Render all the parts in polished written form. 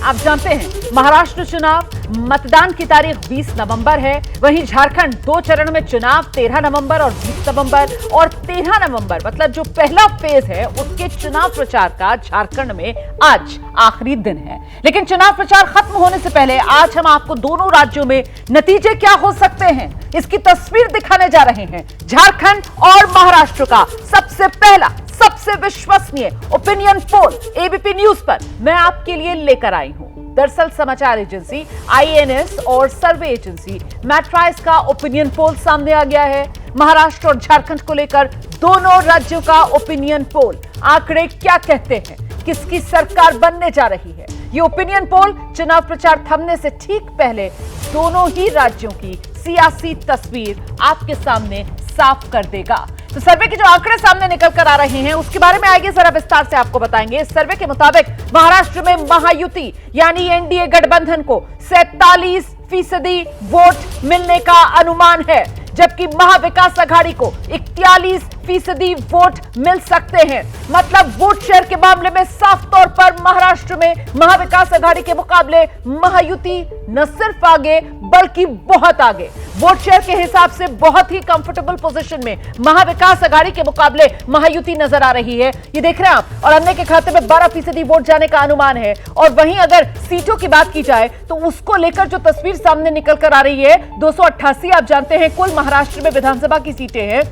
आप जानते हैं महाराष्ट्र चुनाव मतदान की तारीख 20 नवंबर है। वहीं झारखंड 2 चरण में चुनाव 13 नवंबर और 20 नवंबर और 13 नवंबर मतलब जो पहला फेज है उसके चुनाव प्रचार का झारखंड में आज आखिरी दिन है। लेकिन चुनाव प्रचार खत्म होने से पहले आज हम आपको दोनों राज्यों में नतीजे क्या हो सकते हैं इसकी तस्वीर दिखाने जा रहे हैं। झारखंड और महाराष्ट्र का सबसे पहला सबसे विश्वसनीय ओपिनियन पोल एबीपी न्यूज पर मैं आपके लिए लेकर आई हूं। दरअसल समाचार एजेंसी आईएनएस और सर्वे एजेंसी मैट्राइज का ओपिनियन पोल सामने आ गया है। महाराष्ट्र और झारखंड को लेकर दोनों राज्यों का ओपिनियन पोल आंकड़े क्या कहते हैं, किसकी सरकार बनने जा रही है। ये ओपिनियन पोल चुनाव प्रचार थमने से ठीक पहले दोनों ही राज्यों की सियासी तस्वीर आपके सामने साफ कर देगा। तो सर्वे के जो आंकड़े सामने निकल कर आ रहे हैं उसके बारे में आगे जरा विस्तार से आपको बताएंगे। इस सर्वे के मुताबिक महाराष्ट्र में महायुति यानी एनडीए गठबंधन को 47% वोट मिलने का अनुमान है, जबकि महाविकास आघाड़ी को 41% वोट मिल सकते हैं। मतलब वोट शेयर के मामले में साफ तौर पर महाराष्ट्र में महाविकास आघाड़ी के मुकाबले महायुति न सिर्फ आगे बल्कि बहुत आगे। वोट शेयर के हिसाब से बहुत ही कंफर्टेबल पोजीशन में महाविकास आघाड़ी के मुकाबले महायुति नजर आ रही है। ये देख रहे हैं आप। और अन्य के खाते में 12% वोट जाने का अनुमान है। और वहीं अगर सीटों की बात की जाए तो उसको लेकर जो तस्वीर सामने निकल कर आ रही है 288 आप जानते हैं कुल महाराष्ट्र में विधानसभा की सीटें हैं,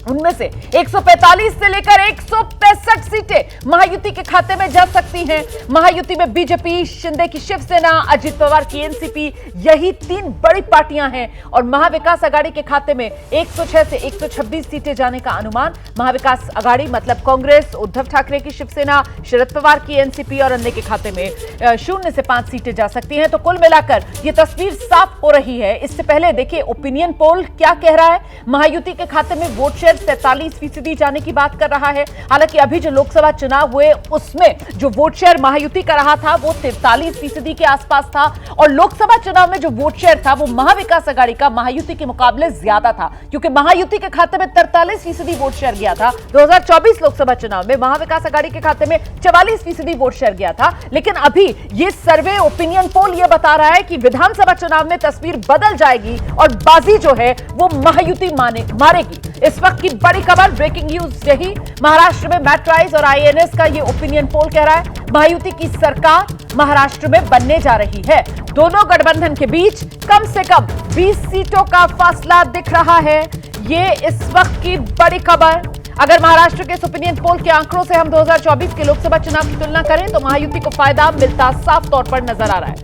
उनमें से 145 से लेकर 165 सीटें महायुति के खाते में जा सकती हैं। महायुति में बीजेपी, शिंदे की शिवसेना, अजित पवार की एनसीपी, यही 3 बड़ी पार्टियां हैं। और महाविकास आघाड़ी के खाते में 106 से 126 सीटें जाने का अनुमान। महाविकास आघाड़ी मतलब कांग्रेस, उद्धव ठाकरे की शिवसेना, शरद पवार की एनसीपी और अन्य के खाते में 0 से 5 सीटें जा सकती हैं। तो कुल मिलाकर यह तस्वीर साफ हो रही है। इससे पहले देखिए ओपिनियन पोल क्या कह रहा है। महायुति के खाते में वोट शेयर 43% जाने की बात कर रहा है। हालांकि अभी जो लोकसभा चुनाव हुए उसमें जो वोट शेयर महायुति का रहा था वो 43% के आसपास था। और लोकसभा चुनाव में जो वोट शेयर था वो महाविकास आघाड़ी का महायुति के मुकाबले ज्यादा था, क्योंकि महायुति के खाते में 43% वोट शेयर गया था। 2024 लोकसभा चुनाव में महाविकास आघाड़ी के खाते में 44% वोट शेयर गया था। लेकिन अभी ये सर्वे ओपिनियन पोल ये बता रहा है कि विधानसभा चुनाव में तस्वीर बदल जाएगी और बाजी जो है वो महायुति मारेगी। इस वक्त की बड़ी खबर, ब्रेकिंग न्यूज यही। महाराष्ट्र में मैट्राइज और आईएनएस का ये ओपिनियन पोल कह रहा है महायुति की सरकार महाराष्ट्र में बनने जा रही है। दोनों गठबंधन के बीच कम से कम 20 सीटों का फासला दिख रहा है। ये इस वक्त की बड़ी खबर। अगर महाराष्ट्र के ओपिनियन पोल के आंकड़ों से हम 2024 के लोकसभा चुनाव की तुलना करें तो महायुति को फायदा मिलता साफ तौर पर नजर आ रहा है।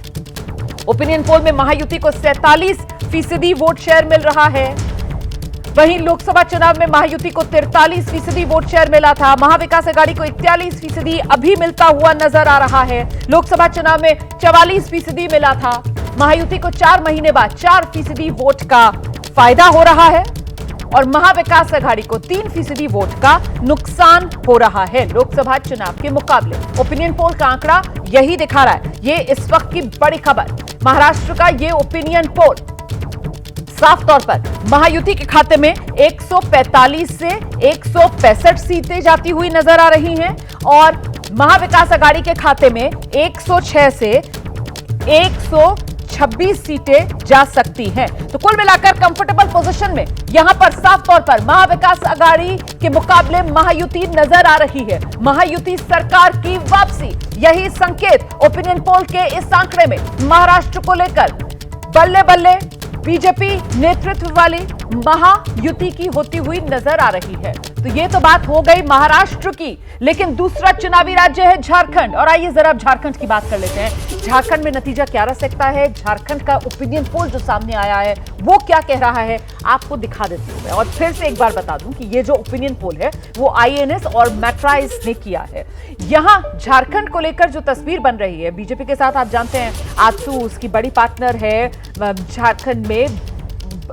ओपिनियन पोल में महायुति को 47% वोट शेयर मिल रहा है। वहीं लोकसभा चुनाव में महायुति को 43% वोट शेयर मिला था। महाविकास आघाड़ी को 41% अभी मिलता हुआ नजर आ रहा है। लोकसभा चुनाव में 44% मिला था। महायुति को 4 महीने बाद 4% वोट का फायदा हो रहा है और महाविकास आघाड़ी को 3% वोट का नुकसान हो रहा है लोकसभा चुनाव के मुकाबले। ओपिनियन पोल का आंकड़ा यही दिखा रहा है। ये इस वक्त की बड़ी खबर। महाराष्ट्र का ये ओपिनियन पोल साफ तौर पर महायुति के खाते में 145 से 165 सीटें जाती हुई नजर आ रही हैं और महाविकास आघाड़ी के खाते में 106 से 126 सीटें जा सकती हैं। तो कुल मिलाकर कंफर्टेबल पोजीशन में यहां पर साफ तौर पर महाविकास आघाड़ी के मुकाबले महायुति नजर आ रही है। महायुति सरकार की वापसी, यही संकेत ओपिनियन पोल के इस आंकड़े में महाराष्ट्र को लेकर बल्ले बल्ले बीजेपी नेतृत्व वाली महायुति की होती हुई नजर आ रही है। तो ये तो बात हो गई महाराष्ट्र की, लेकिन दूसरा चुनावी राज्य है झारखंड। और आइए जरा अब झारखंड की बात कर लेते हैं। झारखंड में नतीजा क्या रह सकता है, झारखंड का ओपिनियन पोल जो सामने आया है वो क्या कह रहा है, आपको दिखा देती हूं मैं। और फिर से एक बार बता दूं कि ये जो ओपिनियन पोल है वो आईएनएस और मैट्राइज ने किया है। यहां झारखंड को लेकर जो तस्वीर बन रही है, बीजेपी के साथ आप जानते हैं आजसू उसकी बड़ी पार्टनर है झारखंड में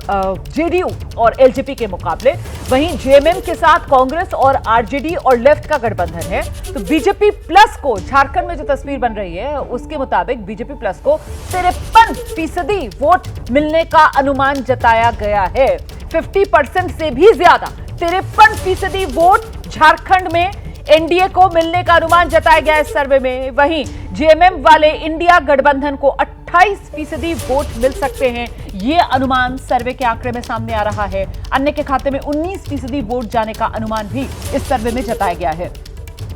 जेडीयू और एलजेपी के मुकाबले। वहीं जेएमएम के साथ कांग्रेस और आरजेडी और लेफ्ट का गठबंधन है। तो बीजेपी प्लस को झारखंड में जो तस्वीर बन रही है उसके मुताबिक बीजेपी प्लस को 53% वोट मिलने का अनुमान जताया गया है। 50% से भी ज्यादा 53% वोट झारखंड में एनडीए को मिलने का अनुमान जताया गया इस सर्वे में। वहीं जेएमएम वाले इंडिया गठबंधन को 28% वोट मिल सकते हैं। ये अनुमान सर्वे के आंकड़े में सामने आ रहा है। अन्य के खाते में 19% वोट जाने का अनुमान भी इस सर्वे में जताया गया है।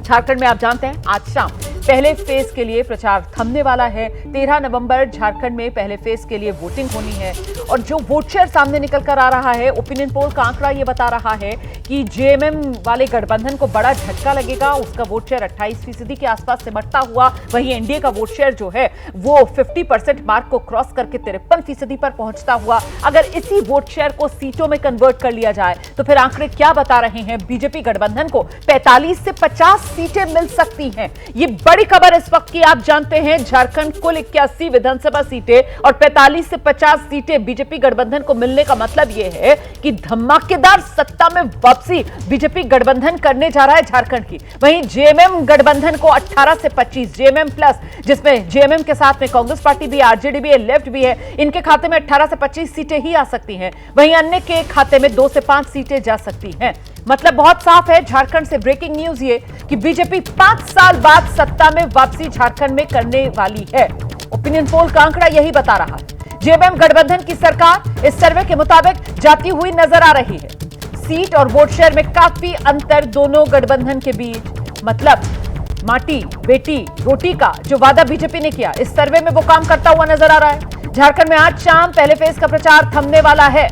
झारखंड में आप जानते हैं आज शाम पहले फेज के लिए प्रचार थमने वाला है। 13 नवंबर झारखंड में पहले फेज के लिए वोटिंग होनी है और जो वोट शेयर सामने निकल कर आ रहा है, ओपिनियन पोल का आंकड़ा यह बता रहा है कि जेएमएम वाले गठबंधन को बड़ा झटका लगेगा। उसका वोट शेयर 28% के आसपास सिमटता हुआ, वहीं एनडीए का वोट शेयर जो है वो 50% मार्क को क्रॉस करके 53% पर पहुंचता हुआ। अगर इसी वोट शेयर को सीटों में कन्वर्ट कर लिया जाए तो फिर आंकड़े क्या बता रहे हैं? बीजेपी गठबंधन को 45 से 50 सीटें मिल सकती हैं। ये बड़ी खबर इस वक्त की आप जानते हैं। झारखंड कुल 81 विधानसभा सीटें और 45 से 50 सीटें बीजेपी गठबंधन को मिलने का मतलब यह है कि धमाकेदार सत्ता में वापसी बीजेपी गठबंधन करने जा रहा है झारखंड की। वहीं जेएमएम गठबंधन को 18 से 25, जेएमएम प्लस, जिसमें जेएमएम के साथ में कांग्रेस पार्टी भी है, आरजेडी भी है, लेफ्ट भी है, इनके खाते में 18 से 25 सीटें ही आ सकती हैं। वहीं अन्य के खाते में 2 से 5 सीटें जा सकती हैं। मतलब बहुत साफ है। झारखंड से ब्रेकिंग न्यूज ये कि बीजेपी 5 साल बाद सत्ता में वापसी झारखंड में करने वाली है। ओपिनियन पोल का आंकड़ा यही बता रहा है। जेएमएम गठबंधन की सरकार इस सर्वे के मुताबिक जाती हुई नजर आ रही है। सीट और वोट शेयर में काफी अंतर दोनों गठबंधन के बीच। मतलब माटी बेटी रोटी का जो वादा बीजेपी ने किया, इस सर्वे में वो काम करता हुआ नजर आ रहा है। झारखंड में आज शाम पहले फेज का प्रचार थमने वाला है।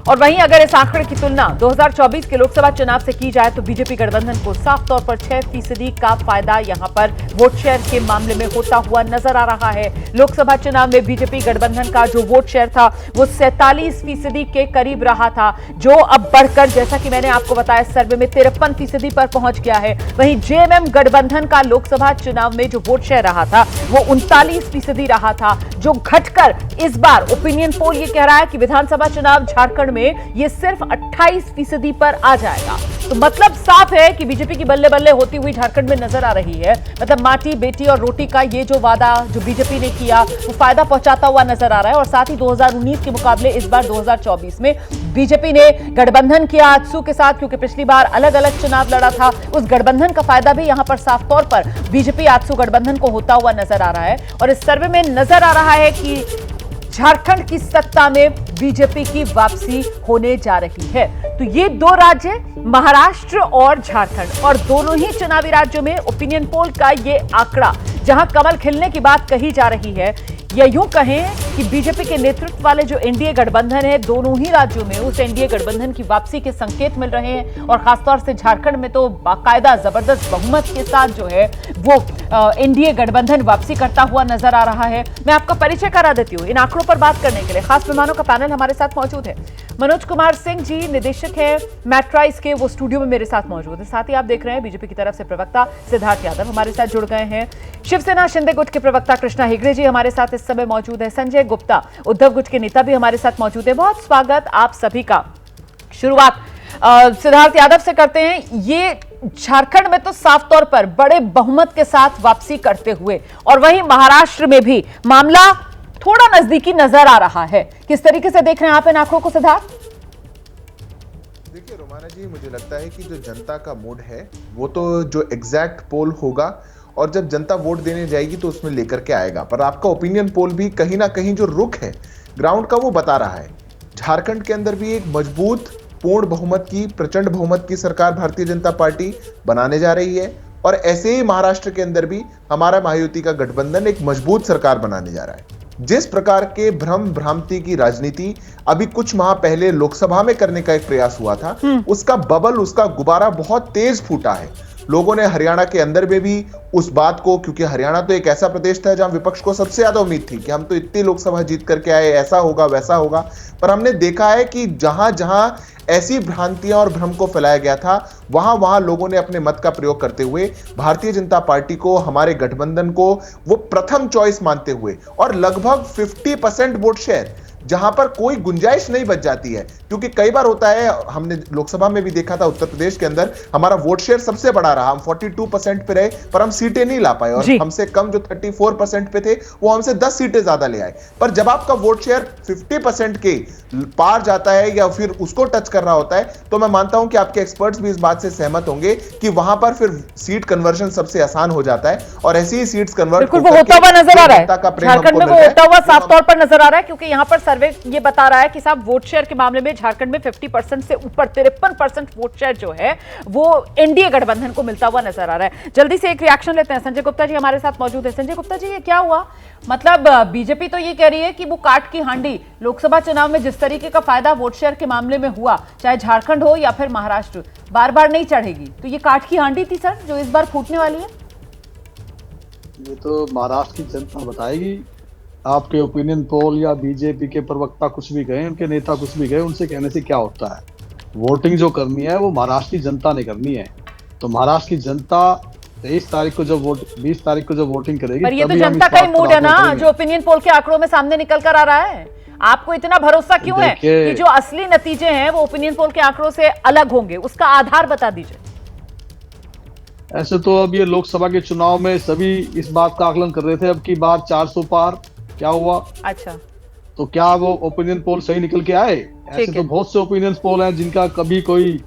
और वहीं अगर इस आंकड़े की तुलना 2024 के लोकसभा चुनाव से की जाए तो बीजेपी गठबंधन को साफ तौर पर 6% का फायदा यहां पर वोट शेयर के मामले में होता हुआ नजर आ रहा है। लोकसभा चुनाव में बीजेपी गठबंधन का जो वोट शेयर था वो 47% के करीब रहा था, जो अब बढ़कर, जैसा कि मैंने आपको बताया, सर्वे में 53% पर पहुंच गया है। वहीं जेएमएम गठबंधन का लोकसभा चुनाव में जो वोट शेयर रहा था वो 39% रहा था, जो घटकर इस बार ओपिनियन पोल ये कह रहा है कि विधानसभा चुनाव झारखंड में ये सिर्फ 28% पर आ जाएगा। तो मतलब साफ है कि बीजेपी की बल्ले बल्ले होती हुई झारखंड में नजर आ रही है। मतलब माटी बेटी और रोटी का ये जो वादा जो बीजेपी ने किया वो फायदा पहुंचाता हुआ नजर आ रहा है। और साथ ही 2019 के मुकाबले इस बार 2024 में बीजेपी ने गठबंधन किया आजसू के साथ, क्योंकि पिछली बार अलग अलग चुनाव लड़ा था। उस गठबंधन का फायदा भी यहां पर साफ तौर पर बीजेपी आजसू गठबंधन को होता हुआ नजर आ रहा है। और इस सर्वे में नजर आ रहा है कि झारखंड की सत्ता में बीजेपी की वापसी होने जा रही है। तो ये दो राज्य, महाराष्ट्र और झारखंड, और दोनों ही चुनावी राज्यों में ओपिनियन पोल का ये आंकड़ा, जहां कमल खिलने की बात कही जा रही है, या यूं कहें कि बीजेपी के नेतृत्व वाले जो एनडीए गठबंधन है, दोनों ही राज्यों में उस एनडीए गठबंधन की वापसी के संकेत मिल रहे हैं। और खासतौर से झारखंड में तो बाकायदा जबरदस्त बहुमत के साथ जो है वो एनडीए गठबंधन वापसी करता हुआ नजर आ रहा है। मैं आपका परिचय करा देती हूँ। इन आंकड़ों पर बात करने के लिए खास मेहमानों का पैनल हमारे साथ मौजूद है। मनोज कुमार सिंह जी निदेशक है मैट्राइज के, वो स्टूडियो में मेरे साथ मौजूद है। साथ ही आप देख रहे हैं बीजेपी की तरफ से प्रवक्ता सिद्धार्थ यादव हमारे साथ जुड़ गए हैं। शिवसेना शिंदे गुट के प्रवक्ता कृष्णा हेगड़े जी हमारे साथ इस समय मौजूद है। संजय गुप्ता उद्धव गुट के नेता भी हमारे साथ मौजूद है। बहुत स्वागत आप सभी का। शुरुआत सिद्धार्थ यादव से करते हैं। ये झारखंड में तो साफ तौर पर बड़े बहुमत के साथ वापसी करते हुए, और वहीं महाराष्ट्र में भी मामला थोड़ा नजदीकी नजर आ रहा है। किस तरीके से देख रहे हैं आप इन आंकड़ों को सिद्धार्थ? देखिए रोमाना जी, मुझे लगता है कि जो जनता का मूड है वो तो जो एग्जैक्ट पोल होगा, और जब जनता वोट देने जाएगी तो उसमें लेकर के आएगा। पर आपका ओपिनियन पोल भी कहीं ना कहीं जो रुख है ग्राउंड का वो बता रहा है। झारखंड के अंदर भी एक मजबूत पूर्ण बहुमत की, प्रचंड बहुमत की सरकार भारतीय जनता पार्टी बनाने जा रही है। और ऐसे ही महाराष्ट्र के अंदर भी हमारा महायुति का गठबंधन एक मजबूत सरकार बनाने जा रहा है। जिस प्रकार के भ्रम भ्रांति की राजनीति अभी कुछ माह पहले लोकसभा में करने का एक प्रयास हुआ था, उसका बबल, उसका गुब्बारा बहुत तेज फूटा है। लोगों ने हरियाणा के अंदर में भी उस बात को, क्योंकि हरियाणा तो एक ऐसा प्रदेश था जहां विपक्ष को सबसे ज्यादा उम्मीद थी कि हम तो इतनी लोकसभा जीत करके आए, ऐसा होगा वैसा होगा। पर हमने देखा है कि जहां जहां ऐसी भ्रांतियां और भ्रम को फैलाया गया था, वहां वहां लोगों ने अपने मत का प्रयोग करते हुए भारतीय जनता पार्टी को, हमारे गठबंधन को वो प्रथम चॉइस मानते हुए, और लगभग 50% वोट शेयर जहां पर कोई गुंजाइश नहीं बच जाती है। क्योंकि कई बार होता है, हमने लोकसभा में भी देखा था, उत्तर प्रदेश के अंदर हमारा वोट शेयर सबसे बड़ा रहा, हम 42% पे रहे, पर हम सीटें नहीं ला पाए, और हमसे कम जो 34% पे थे वो हमसे 10 सीटें ज्यादा ले आए। पर जब आपका वोट शेयर 50% के पार जाता है या फिर उसको टच कर रहा होता है, तो मैं मानता हूं कि आपके एक्सपर्ट्स भी इस बात से सहमत होंगे कि वहां पर फिर सीट कन्वर्जन सबसे आसान हो जाता है, और ऐसी ही सीट्स कन्वर्ट बिल्कुल वो होता हुआ नजर आ रहा है, झारखंड में वो होता हुआ साफ तौर पर नजर आ रहा है। क्योंकि यहां पर सर्वे ये बता रहा है कि साहब वोट शेयर के मामले में झारखंड में 50% से ऊपर 53% वोट शेयर जो है वो एनडीए गठबंधन को मिलता हुआ नजर आ रहा है। जल्दी से एक रिएक्शन लेते हैं, संजय गुप्ता जी हमारे साथ मौजूद है। संजय गुप्ता जी, ये क्या हुआ? मतलब बीजेपी तो ये कह रही है कि वो काट की हांडी, लोकसभा चुनाव में जिस तरीके का फायदा वोट शेयर के मामले में हुआ, चाहे झारखंड हो या फिर महाराष्ट्र, बार बार नहीं चढ़ेगी। तो ये काट की हांडी थी सर जो इस बार फूटने वाली है? ये तो महाराष्ट्र की जनता बताएगी। आपके ओपिनियन पोल या बीजेपी के प्रवक्ता कुछ भी गए, उनके नेता कुछ भी गए, उनसे कहने से क्या होता है? वोटिंग जो करनी है वो महाराष्ट्र की जनता ने करनी है। तो महाराष्ट्र की जनता 20 तारीख को जब वोटिंग करेगी, पर ये तो जनता का ही मूड है ना, जो ओपिनियन पोल के आंकड़ों में सामने निकल कर आ रहा है। आपको इतना भरोसा क्यों है कि जो असली नतीजे हैं वो ओपिनियन पोल के आंकड़ों से अलग होंगे? उसका आधार बता दीजिए। ऐसे तो अब ये लोकसभा के चुनाव में सभी इस बात का आकलन कर रहे थे, अब की बार 400 पार क्या हुआ। अच्छा, तो क्या वो ओपिनियन पोल सही निकल के आए? ऐसे तो बहुत से ओपिनियन पोल हैं जिनका कभी कोई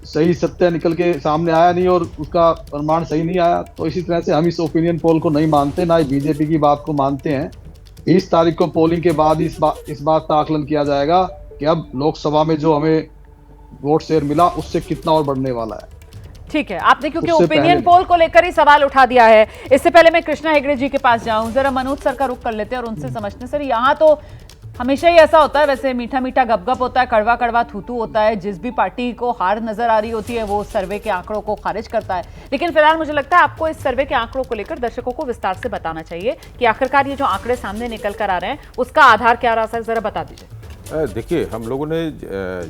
सही सत्य निकल के सामने आया नहीं और उसका प्रमाण सही नहीं आया। तो इसी तरह से हम इस ओपिनियन पोल को नहीं मानते, ना ही बीजेपी की बात को मानते हैं। 20 तारीख को पोलिंग के बाद इस बात का आकलन किया जाएगा कि अब लोकसभा में जो हमें वोट शेयर मिला उससे कितना और बढ़ने वाला है। ठीक है, आपने क्योंकि ओपिनियन पोल को लेकर ही सवाल उठा दिया है, इससे पहले मैं कृष्णा हेगड़े जी के पास जाऊं, जरा मनोज सर का रुख कर लेते हैं और उनसे समझते हैं। सर, यहाँ तो हमेशा ही ऐसा होता है, वैसे मीठा मीठा गपगप होता है, कड़वा कड़वा थूथू होता है। जिस भी पार्टी को हार नजर आ रही होती है वो सर्वे के आंकड़ों को खारिज करता है। लेकिन फिलहाल मुझे लगता है आपको इस सर्वे के आंकड़ों को लेकर दर्शकों को विस्तार से बताना चाहिए कि आखिरकार ये जो आंकड़े सामने निकल कर आ रहे हैं उसका आधार क्या रहा। सर जरा बता दीजिए। देखिए, हम लोगों ने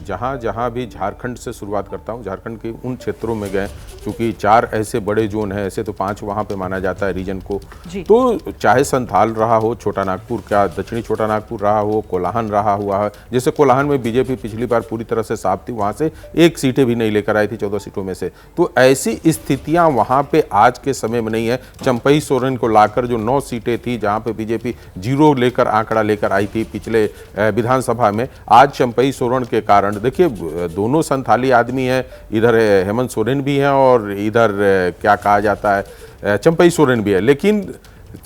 जहाँ जहाँ भी, झारखंड से शुरुआत करता हूँ, झारखंड के उन क्षेत्रों में गए, क्योंकि 4 ऐसे बड़े जोन हैं, ऐसे तो 5 वहाँ पे माना जाता है रीजन को। तो चाहे संथाल रहा हो, छोटा नागपुर का दक्षिणी छोटा नागपुर रहा हो, कोल्हान रहा हुआ है। जैसे कोल्हान में बीजेपी पिछली बार पूरी तरह से साफ थी, वहाँ से 1 सीटें भी नहीं लेकर आई थी 14 सीटों में से। तो ऐसी स्थितियाँ वहाँ पे आज के समय में नहीं है। चंपई सोरेन को लाकर जो 9 सीटें थी, जहाँ पे बीजेपी 0 लेकर आंकड़ा लेकर आई थी पिछले विधानसभा में, आज चंपई सोरेन के कारण, देखिए दोनों संथाली आदमी हैं, इधर हेमंत सोरेन भी हैं और इधर क्या कहा जाता है चंपई सोरेन भी है। लेकिन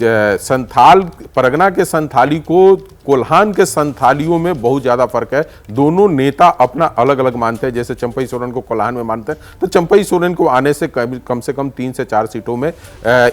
संथाल परगना के संथाली को कोल्हान के संथालियों में बहुत ज़्यादा फर्क है। दोनों नेता अपना अलग अलग मानते हैं। जैसे चंपई सोरेन को कोल्हान में मानते हैं, तो चंपई सोरेन को आने से कम से कम 3 से 4 सीटों में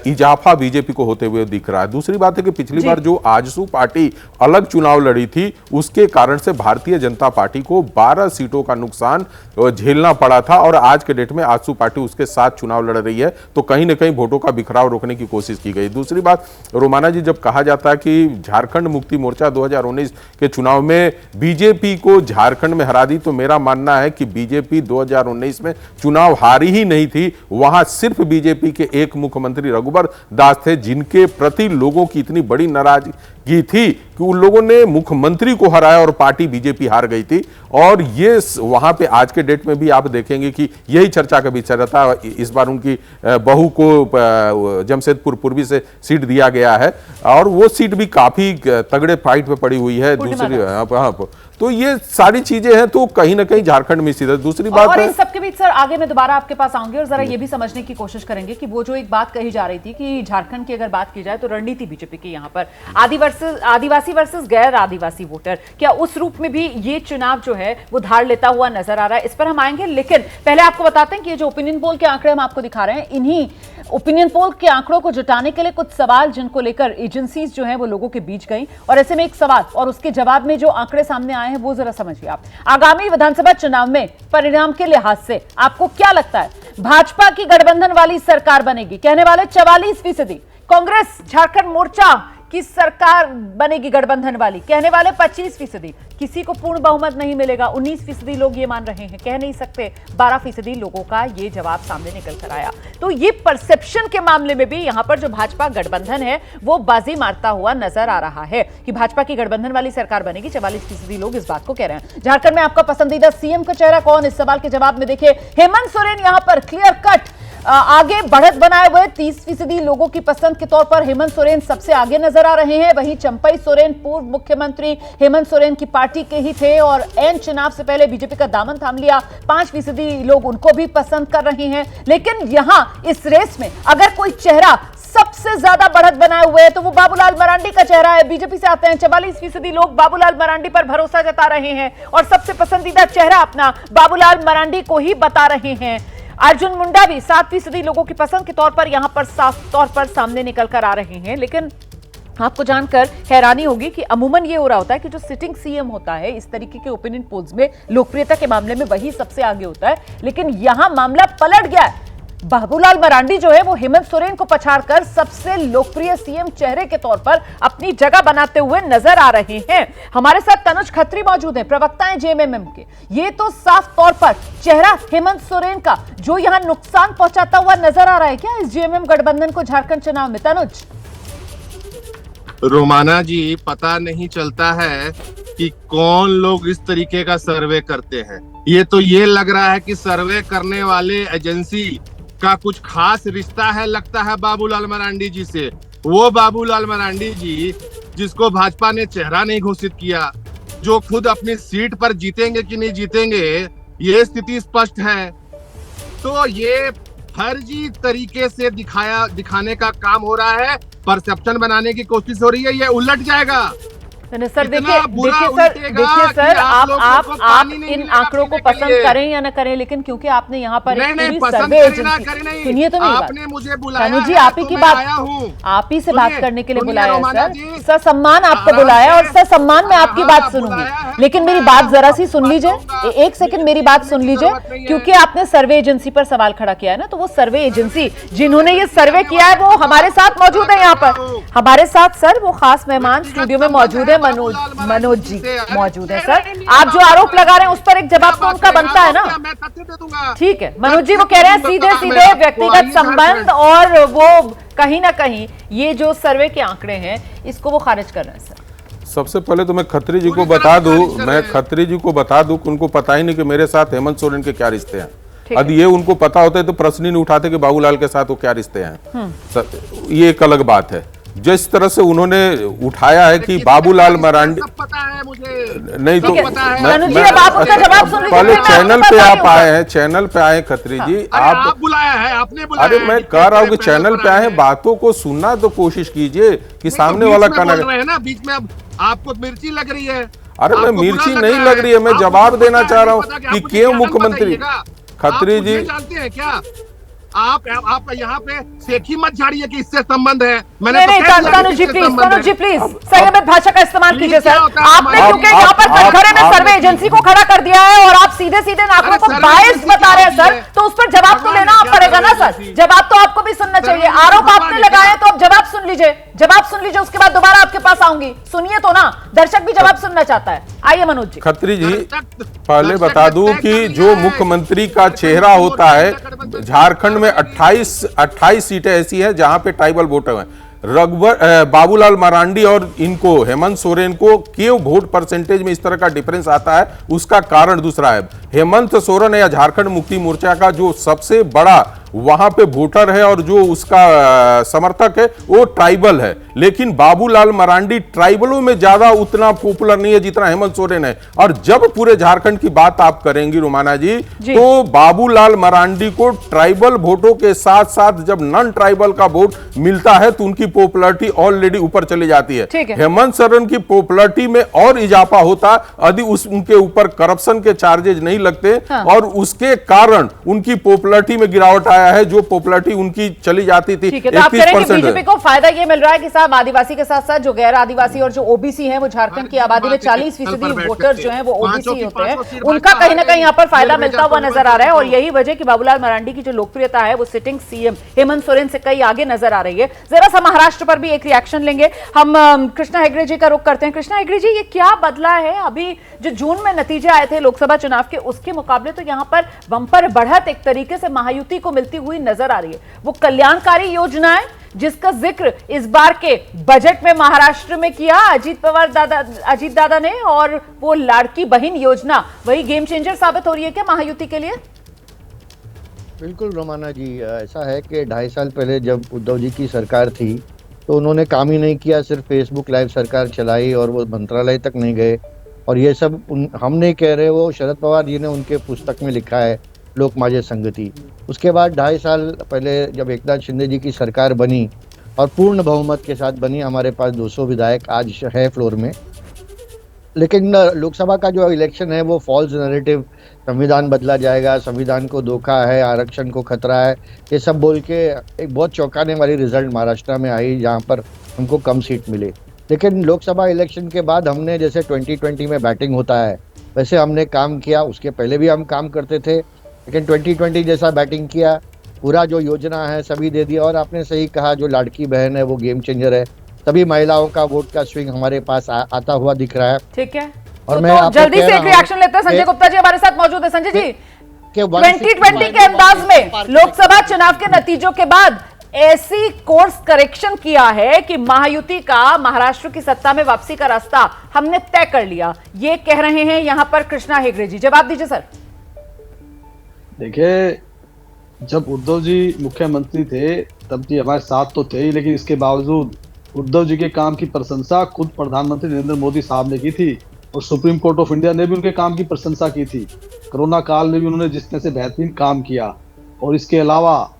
इजाफा बीजेपी को होते हुए दिख रहा है। दूसरी बात है कि पिछली बार जो आजसू पार्टी अलग चुनाव लड़ी थी, उसके कारण से भारतीय जनता पार्टी को 12 सीटों का नुकसान झेलना पड़ा था, और आज के डेट में आजसू पार्टी उसके साथ चुनाव लड़ रही है। तो कहीं ना कहीं वोटों का बिखराव रोकने की कोशिश की गई। दूसरी बात, रोमाना जी, जब कहा जाता है कि झारखंड मुक्ति मोर्चा 2019 के चुनाव में बीजेपी को झारखंड में हरा दी, तो मेरा मानना है कि बीजेपी 2019 में चुनाव हारी ही नहीं थी। वहां सिर्फ बीजेपी के एक मुख्यमंत्री रघुवर दास थे, जिनके प्रति लोगों की इतनी बड़ी नाराजगी थी कि उन लोगों ने मुख्यमंत्री को हराया और पार्टी बीजेपी हार गई थी। और ये वहां पे आज के डेट में भी आप देखेंगे कि यही चर्चा का विषय रहता है। इस बार उनकी बहू को जमशेदपुर पूर्वी से सीट दिया गया है, और वो सीट भी काफी तगड़े फाइट पे पड़ी हुई है। दूसरी, हाँ, तो ये सारी चीजें हैं, तो कहीं ना कहीं झारखंड में सीधा। दूसरी बात, और इन सबके बीच सर आगे मैं दोबारा आपके पास आऊंगी और जरा ये भी समझने की कोशिश करेंगे कि वो जो एक बात कही जा रही थी कि झारखंड की अगर बात की जाए तो रणनीति बीजेपी की यहाँ पर आदिवासी वर्सेस गैर आदिवासी वोटर, क्या उस रूप में भी ये चुनाव जो है वो धार लेता हुआ नजर आ रहा है? इस पर हम आएंगे, लेकिन पहले आपको बताते हैं कि ये जो ओपिनियन पोल के आंकड़े हम आपको दिखा रहे हैं, इन्हीं ओपिनियन पोल के आंकड़ों को जुटाने के लिए कुछ सवाल जिनको लेकर एजेंसीज जो हैं वो लोगों के बीच गई, और ऐसे में एक सवाल और उसके जवाब में जो आंकड़े सामने आए हैं वो जरा समझिए आप। आगामी विधानसभा चुनाव में परिणाम के लिहाज से आपको क्या लगता है, भाजपा की गठबंधन वाली सरकार बनेगी? कहने वाले 44%, कांग्रेस झारखंड मोर्चा कि सरकार बनेगी गठबंधन वाली, कहने वाले 25%, किसी को पूर्ण बहुमत नहीं मिलेगा, 19% लोग ये मान रहे हैं, कह नहीं सकते, 12% लोगों का ये जवाब सामने निकल कर आया। तो ये परसेप्शन के मामले में भी यहां पर जो भाजपा गठबंधन है वो बाजी मारता हुआ नजर आ रहा है कि भाजपा की गठबंधन वाली सरकार बनेगी। 44% लोग इस बात को कह रहे हैं। झारखंड में आपका पसंदीदा सीएम का चेहरा कौन, इस सवाल के जवाब में देखिए हेमंत सोरेन यहां पर क्लियर कट आगे बढ़त बनाए हुए 30% लोगों की पसंद के तौर पर हेमंत सोरेन सबसे आगे नजर आ रहे हैं। वहीं चंपई सोरेन पूर्व मुख्यमंत्री हेमंत सोरेन की पार्टी के ही थे और एन चुनाव से पहले बीजेपी का दामन थाम लिया, 5% लोग उनको भी पसंद कर रहे हैं। लेकिन यहां इस रेस में अगर कोई चेहरा सबसे ज्यादा बढ़त बनाए हुए है तो वो बाबूलाल मरांडी का चेहरा है। बीजेपी से आते हैं, 44% लोग बाबूलाल मरांडी पर भरोसा जता रहे हैं और सबसे पसंदीदा चेहरा अपना बाबूलाल मरांडी को ही बता रहे हैं। अर्जुन मुंडा भी 7% लोगों की पसंद के तौर पर यहां पर साफ तौर पर सामने निकल कर आ रहे हैं। लेकिन आपको जानकर हैरानी होगी कि अमूमन ये हो रहा होता है कि जो सिटिंग सीएम होता है इस तरीके के ओपिनियन पोल्स में लोकप्रियता के मामले में वही सबसे आगे होता है, लेकिन यहां मामला पलट गया है। बाबूलाल मरांडी जो है वो हेमंत सोरेन को पछाड़कर सबसे लोकप्रिय सीएम चेहरे के तौर पर अपनी जगह बनाते हुए नजर आ रहे हैं। हमारे साथ तनुज खत्री मौजूद हैं, प्रवक्ता हैं जेएमएम के। ये तो साफ तौर पर चेहरा हेमंत सोरेन का जो यहां नुकसान पहुंचाता हुआ नजर आ रहा है क्या इस जेएमएम गठबंधन को झारखंड चुनाव में? तनुज, रोमाना जी, पता नहीं चलता है कि कौन लोग इस तरीके का सर्वे करते हैं। ये तो ये लग रहा है कि सर्वे करने वाले एजेंसी का कुछ खास रिश्ता है लगता है बाबूलाल मरांडी जी से। वो बाबूलाल मरांडी जी जिसको भाजपा ने चेहरा नहीं घोषित किया, जो खुद अपनी सीट पर जीतेंगे कि नहीं जीतेंगे ये स्थिति स्पष्ट है। तो ये फर्जी तरीके से दिखाने का काम हो रहा है, परसेप्शन बनाने की कोशिश हो रही है। ये उलट जाएगा। सर देखिए सर आप इन आंकड़ों को पसंद करें या न करें, लेकिन क्योंकि आपने यहाँ पर सर्वे एजेंसी, सुनिए तो आपने मुझे बुलाया, तनु जी आप ही की बात, आप ही से बात करने के लिए बुलाया है सर। सर सम्मान आपको बुलाया और सर सम्मान में आपकी बात सुनूंगी, लेकिन मेरी बात जरा सी सुन लीजिए, एक सेकंड मेरी बात सुन लीजिए, क्योंकि आपने सर्वे एजेंसी पर सवाल खड़ा किया है ना, तो वो सर्वे एजेंसी जिन्होंने ये सर्वे किया है वो हमारे साथ मौजूद है। यहाँ पर हमारे साथ सर वो खास मेहमान स्टूडियो में मौजूद है, मनोज जी मौजूद है। सर आप जो आरोप लगा रहे हैं उस पर एक जवाब तो उनका बनता है ना। ठीक है मनोज जी, वो कह रहे हैं सीधे सीधे व्यक्तिगत संबंध और वो कहीं ना कहीं ये जो सर्वे के आंकड़े हैं इसको वो खारिज कर रहे हैं। सर सबसे पहले तो मैं खत्री जी को बता दूं कि उनको पता ही नहीं कि मेरे साथ हेमंत सोरेन के क्या रिश्ते हैं। यदि ये उनको पता होता है तो प्रश्न ही नहीं उठाते कि बाबूलाल के साथ वो क्या रिश्ते हैं। ये एक अलग बात है। जिस तरह से उन्होंने उठाया है कि बाबूलाल मरांडी, पता है मुझे नहीं तो पहले चैनल पे आप आए हैं, चैनल पे आए खत्री जी, आप बुलाया है, आपने बुलाया। अरे मैं कह रहा हूँ कि चैनल पे आए, बातों को सुनना तो कोशिश कीजिए कि सामने वाला कहना है ना, बीच में अब आपको मिर्ची लग रही है। अरे मैं मिर्ची नहीं लग रही है, मैं जवाब देना चाह रहा हूँ कि क्यों मुख्यमंत्री खत्री जी जानते हैं क्या आप यहाँ पे सेठी मत झाड़िए कि इससे संबंध है। मैंने तनुज जी प्लीज संयमित भाषा का इस्तेमाल कीजिए सर। आपने क्योंकि यहाँ पर कटघरे में सर्वे एजेंसी को खड़ा कर दिया है और आप सीधे सीधे आंकड़ों को बायस बता रहे हैं सर, तो उस पर जवाब तो लेना पड़ेगा ना सर। जवाब तो आपको भी सुनना चाहिए। आरोप आपने लगाए तो आप जवाब सुन लीजिए, उसके बाद दोबारा आपके पास आऊंगी। सुनिए तो ना, दर्शक भी जवाब सुनना चाहता है। आइए मनोज जी। खत्री जी पहले बता दूं कि जो मुख्यमंत्री का चेहरा होता है, झारखंड में 28 सीटें ऐसी हैं जहां पे ट्राइबल वोटर हैं। बाबूलाल मरांडी और इनको हेमंत सोरेन को क्यों वोट परसेंटेज में इस तरह का डिफरेंस आता है, उसका कारण दूसरा है। हेमंत सोरेन या झारखंड मुक्ति मोर्चा का जो सबसे बड़ा वहां पे वोटर है और जो उसका समर्थक है वो ट्राइबल है, लेकिन बाबूलाल मरांडी ट्राइबलों में ज्यादा उतना पॉपुलर नहीं है जितना हेमंत सोरेन है। और जब पूरे झारखंड की बात आप करेंगी रोमाना जी, तो बाबूलाल मरांडी को ट्राइबल वोटों के साथ साथ जब नॉन ट्राइबल का वोट मिलता है तो उनकी पॉपुलरिटी ऑलरेडी ऊपर चली जाती है। हेमंत सोरेन की पॉपुलरिटी में और इजाफा होता यदि उनके ऊपर करप्शन के चार्जेज नहीं लगते, और उसके कारण उनकी पॉपुलरिटी में गिरावट आया है, जो पॉपुलरिटी उनकी चली जाती थी 31%। बीजेपी को फायदा ये मिल रहा है कि साहब आदिवासी के साथ साथ जो गैर आदिवासी और जो ओबीसी हैं, वो झारखंड की आबादी में 40% वोटर जो हैं वो ओबीसी होते हैं, उनका कहीं ना कहीं यहाँ पर फायदा मिलता हुआ नजर आ रहा है। और यही वजह कि बाबूलाल मरांडी की जो लोकप्रियता है वो सिटिंग सीएम हेमंत सोरेन से कई आगे नजर आ रही है। जरा सा महाराष्ट्र पर भी एक रिएक्शन लेंगे हम। कृष्णा हेगड़े जी का रुख करते हैं। कृष्णा हेगड़े जी, ये क्या बदला है? अभी जो जून में नतीजे आए थे लोकसभा चुनाव के, उसके मुकाबले तो यहाँ पर बंपर बढ़त एक तरीके से महायुति को मिलती हुई नजर आ रही है। वो कल्याणकारी योजनाएं जिसका जिक्र इस बार के बजट में महाराष्ट्र में किया अजीत दादा ने, और वो लाड़की बहन योजना वही गेम चेंजर साबित हो रही है क्या महायुति के लिए? बिल्कुल रोमाना जी, ऐसा है कि 2.5 साल पहले जब उद्धव जी की सरकार थी तो उन्होंने काम ही नहीं किया, सिर्फ फेसबुक लाइव सरकार चलाई और वो मंत्रालय तक नहीं गए। और ये सब हम नहीं कह रहे, वो शरद पवार जी ने उनके पुस्तक में लिखा है, लोक माझे संगति। उसके बाद 2.5 साल पहले जब एकनाथ शिंदे जी की सरकार बनी और पूर्ण बहुमत के साथ बनी, हमारे पास 200 विधायक आज है फ्लोर में। लेकिन लोकसभा का जो इलेक्शन है वो फॉल्स नैरेटिव, संविधान बदला जाएगा, संविधान को धोखा है, आरक्षण को खतरा है, ये सब बोल के एक बहुत चौंकाने वाली रिजल्ट महाराष्ट्र में आई, जहां पर हमको कम सीट मिले। लेकिन लोकसभा इलेक्शन के बाद हमने, जैसे 2020 में बैटिंग होता है वैसे हमने काम किया। उसके पहले भी हम काम करते थे, लेकिन 2020 जैसा बैटिंग किया, पूरा जो योजना है सभी दे दिया। और आपने सही कहा, जो लाड़की बहन है वो गेम चेंजर है। सभी महिलाओं का वोट का स्विंग हमारे पास आता हुआ दिख रहा है। ठीक है, और तो मैं जल्दी से एक रिएक्शन लेते हैं। संजय गुप्ता जी हमारे साथ मौजूद है। संजय जी, 2020 के अंदाज में लोकसभा चुनाव के नतीजों के बाद ऐसी कोर्स करेक्शन किया है कि महायुति का महाराष्ट्र की सत्ता में वापसी का रास्ता हमने तय कर लिया, ये कह रहे हैं यहां पर कृष्णा हेगड़े जी। जवाब दीजिए सर। देखिए, जब उद्धव जी मुख्यमंत्री थे तब जी हमारे साथ तो थे ही, लेकिन इसके बावजूद उद्धव जी के काम की प्रशंसा खुद प्रधानमंत्री नरेंद्र मोदी साहब ने की थी और सुप्रीम कोर्ट ऑफ इंडिया ने भी उनके काम की प्रशंसा की थी। कोरोना काल में भी उन्होंने जिस तरह से बेहतरीन काम किया। और इसके अलावा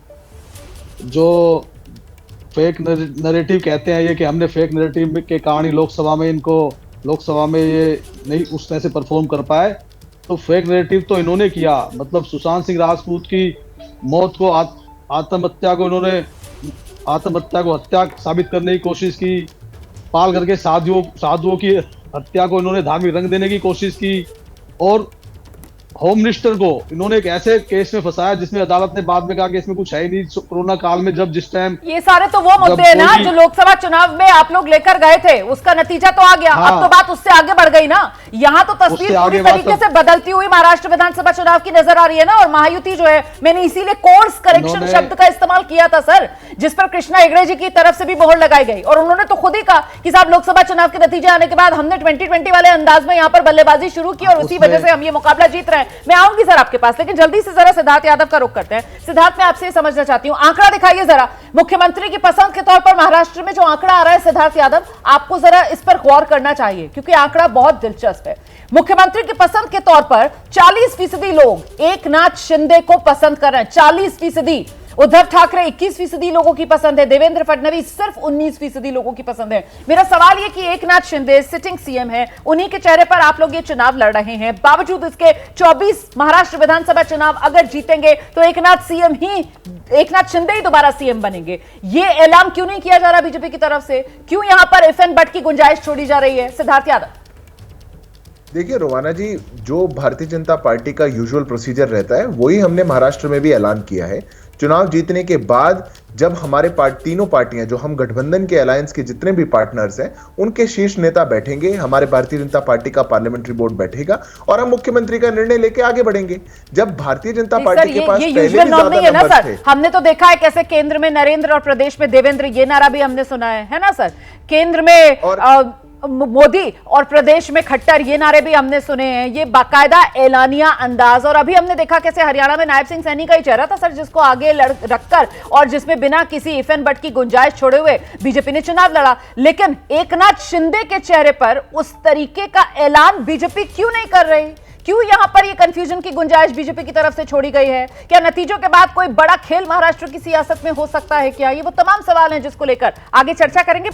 जो फेक नैरेटिव कहते हैं ये कि हमने फेक नैरेटिव के कारण ही लोकसभा में ये नहीं उस तरह से परफॉर्म कर पाए, तो फेक नैरेटिव तो इन्होंने किया। मतलब सुशांत सिंह राजपूत की मौत को आत्महत्या को हत्या साबित करने की कोशिश की, पाल करके साधुओं की हत्या को इन्होंने धार्मिक रंग देने की कोशिश की, और होम मिनिस्टर को इन्होंने एक ऐसे केस में फंसाया जिसमें अदालत ने बाद में कहा कि इसमें कुछ है ही नहीं। कोरोना काल में जब जिस टाइम ये सारे तो वो मुद्दे हैं ना जो लोकसभा चुनाव में आप लोग लेकर गए थे, उसका नतीजा तो आ गया। हाँ, अब तो बात उससे आगे बढ़ गई ना। यहाँ तो तस्वीर पूरी तरीके से बदलती हुई महाराष्ट्र विधानसभा चुनाव की नजर आ रही है ना। और महायुति जो है, मैंने इसीलिए कोर्स करेक्शन शब्द का इस्तेमाल किया था सर, जिस पर कृष्णा हेगड़े जी की तरफ से भी मोहर लगाई गई। और उन्होंने तो खुद ही कहा कि साहब लोकसभा चुनाव के नतीजे आने के बाद हमने 2020 वाले अंदाज में यहाँ पर बल्लेबाजी शुरू की और उसी वजह से हम ये मुकाबला जीत रहे हैं। मैं आऊंगी सर आपके पास, लेकिन जल्दी से जरा सिद्धार्थ यादव का रुख करते हैं। सिद्धार्थ, मैं आपसे समझना चाहती हूं, आंकड़ा दिखाइए जरा। मुख्यमंत्री की पसंद के तौर पर महाराष्ट्र में जो आंकड़ा आ रहा है सिद्धार्थ यादव, आपको जरा इस पर गौर करना चाहिए क्योंकि आंकड़ा बहुत दिलचस्प है। मुख्यमंत्री की पसंद के तौर पर 40% लोग एकनाथ शिंदे को पसंद कर रहे हैं। 40%। उद्धव ठाकरे 21% लोगों की पसंद है, देवेंद्र फडणवीस सिर्फ 19% लोगों की पसंद है। मेरा सवाल यह कि एकनाथ शिंदे सिटिंग सीएम है, उन्हीं के चेहरे पर आप लोग ये चुनाव लड़ रहे हैं, बावजूद इसके 24 महाराष्ट्र विधानसभा चुनाव अगर जीतेंगे तो एकनाथ शिंदे ही दोबारा सीएम बनेंगे। ये ऐलान क्यों नहीं किया जा रहा बीजेपी की तरफ से? क्यों यहां पर इफ एंड बट की गुंजाइश छोड़ी जा रही है? सिद्धार्थ यादव। देखिए रोमाना जी, जो भारतीय जनता पार्टी का यूजुअल प्रोसीजर रहता है वही हमने महाराष्ट्र में भी ऐलान किया है। चुनाव जीतने के बाद जब हमारे तीनों पार्टियां, जो हम गठबंधन के अलायंस के जितने भी पार्टनर्स हैं, उनके शीर्ष नेता बैठेंगे, हमारे भारतीय जनता पार्टी का पार्लियामेंट्री बोर्ड बैठेगा और हम मुख्यमंत्री का निर्णय लेके आगे बढ़ेंगे। जब भारतीय जनता पार्टी के पास पहले भी ज्यादा नंबर थे। हमने तो देखा है कैसे केंद्र में नरेंद्र और प्रदेश में देवेंद्र, ये नारा भी हमने सुना है ना सर। केंद्र में मोदी और प्रदेश में खट्टर, ये नारे भी हमने सुने हैं। ये बाकायदा एलानिया अंदाज। और अभी हमने देखा कैसे हरियाणा में नायब सिंह सैनी का ही चेहरा था सर, जिसको आगे रखकर और जिसमें बिना किसी इफ एंड बट की गुंजाइश छोड़े हुए बीजेपी ने चुनाव लड़ा। लेकिन एकनाथ शिंदे के चेहरे पर उस तरीके का ऐलान बीजेपी क्यों नहीं कर रही? क्यों यहां पर ये कंफ्यूजन की गुंजाइश बीजेपी की तरफ से छोड़ी गई है? क्या नतीजों के बाद कोई बड़ा खेल महाराष्ट्र की सियासत में हो सकता है क्या? ये वो तमाम सवाल हैं जिसको लेकर आगे चर्चा करेंगे।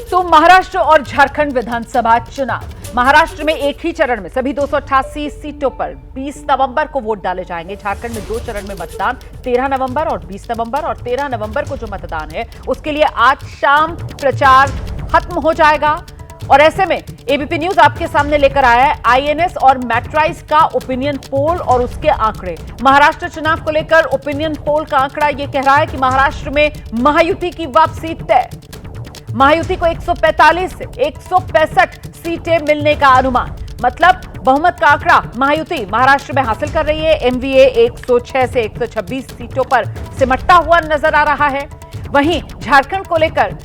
तो महाराष्ट्र और झारखंड विधानसभा चुनाव महाराष्ट्र में एक ही चरण में सभी 288 सीटों पर 20 नवंबर को वोट डाले जाएंगे। झारखंड में 2 चरण में मतदान 13 नवंबर और 20 नवंबर, और 13 नवंबर को जो मतदान है उसके लिए आज शाम प्रचार खत्म हो जाएगा। और ऐसे में एबीपी न्यूज आपके सामने लेकर आया है आईएनएस और मैट्राइज का ओपिनियन पोल और उसके आंकड़े। महाराष्ट्र चुनाव को लेकर ओपिनियन पोल का आंकड़ा यह कह रहा है कि महाराष्ट्र में महायुति की वापसी तय। महायुति को 145 से 165 सीटें मिलने का अनुमान, मतलब बहुमत का आंकड़ा महायुति महाराष्ट्र में हासिल कर रही है। एमवीए 106 से 126 सीटों पर सिमटता हुआ नजर आ रहा है। वहीं झारखंड को लेकर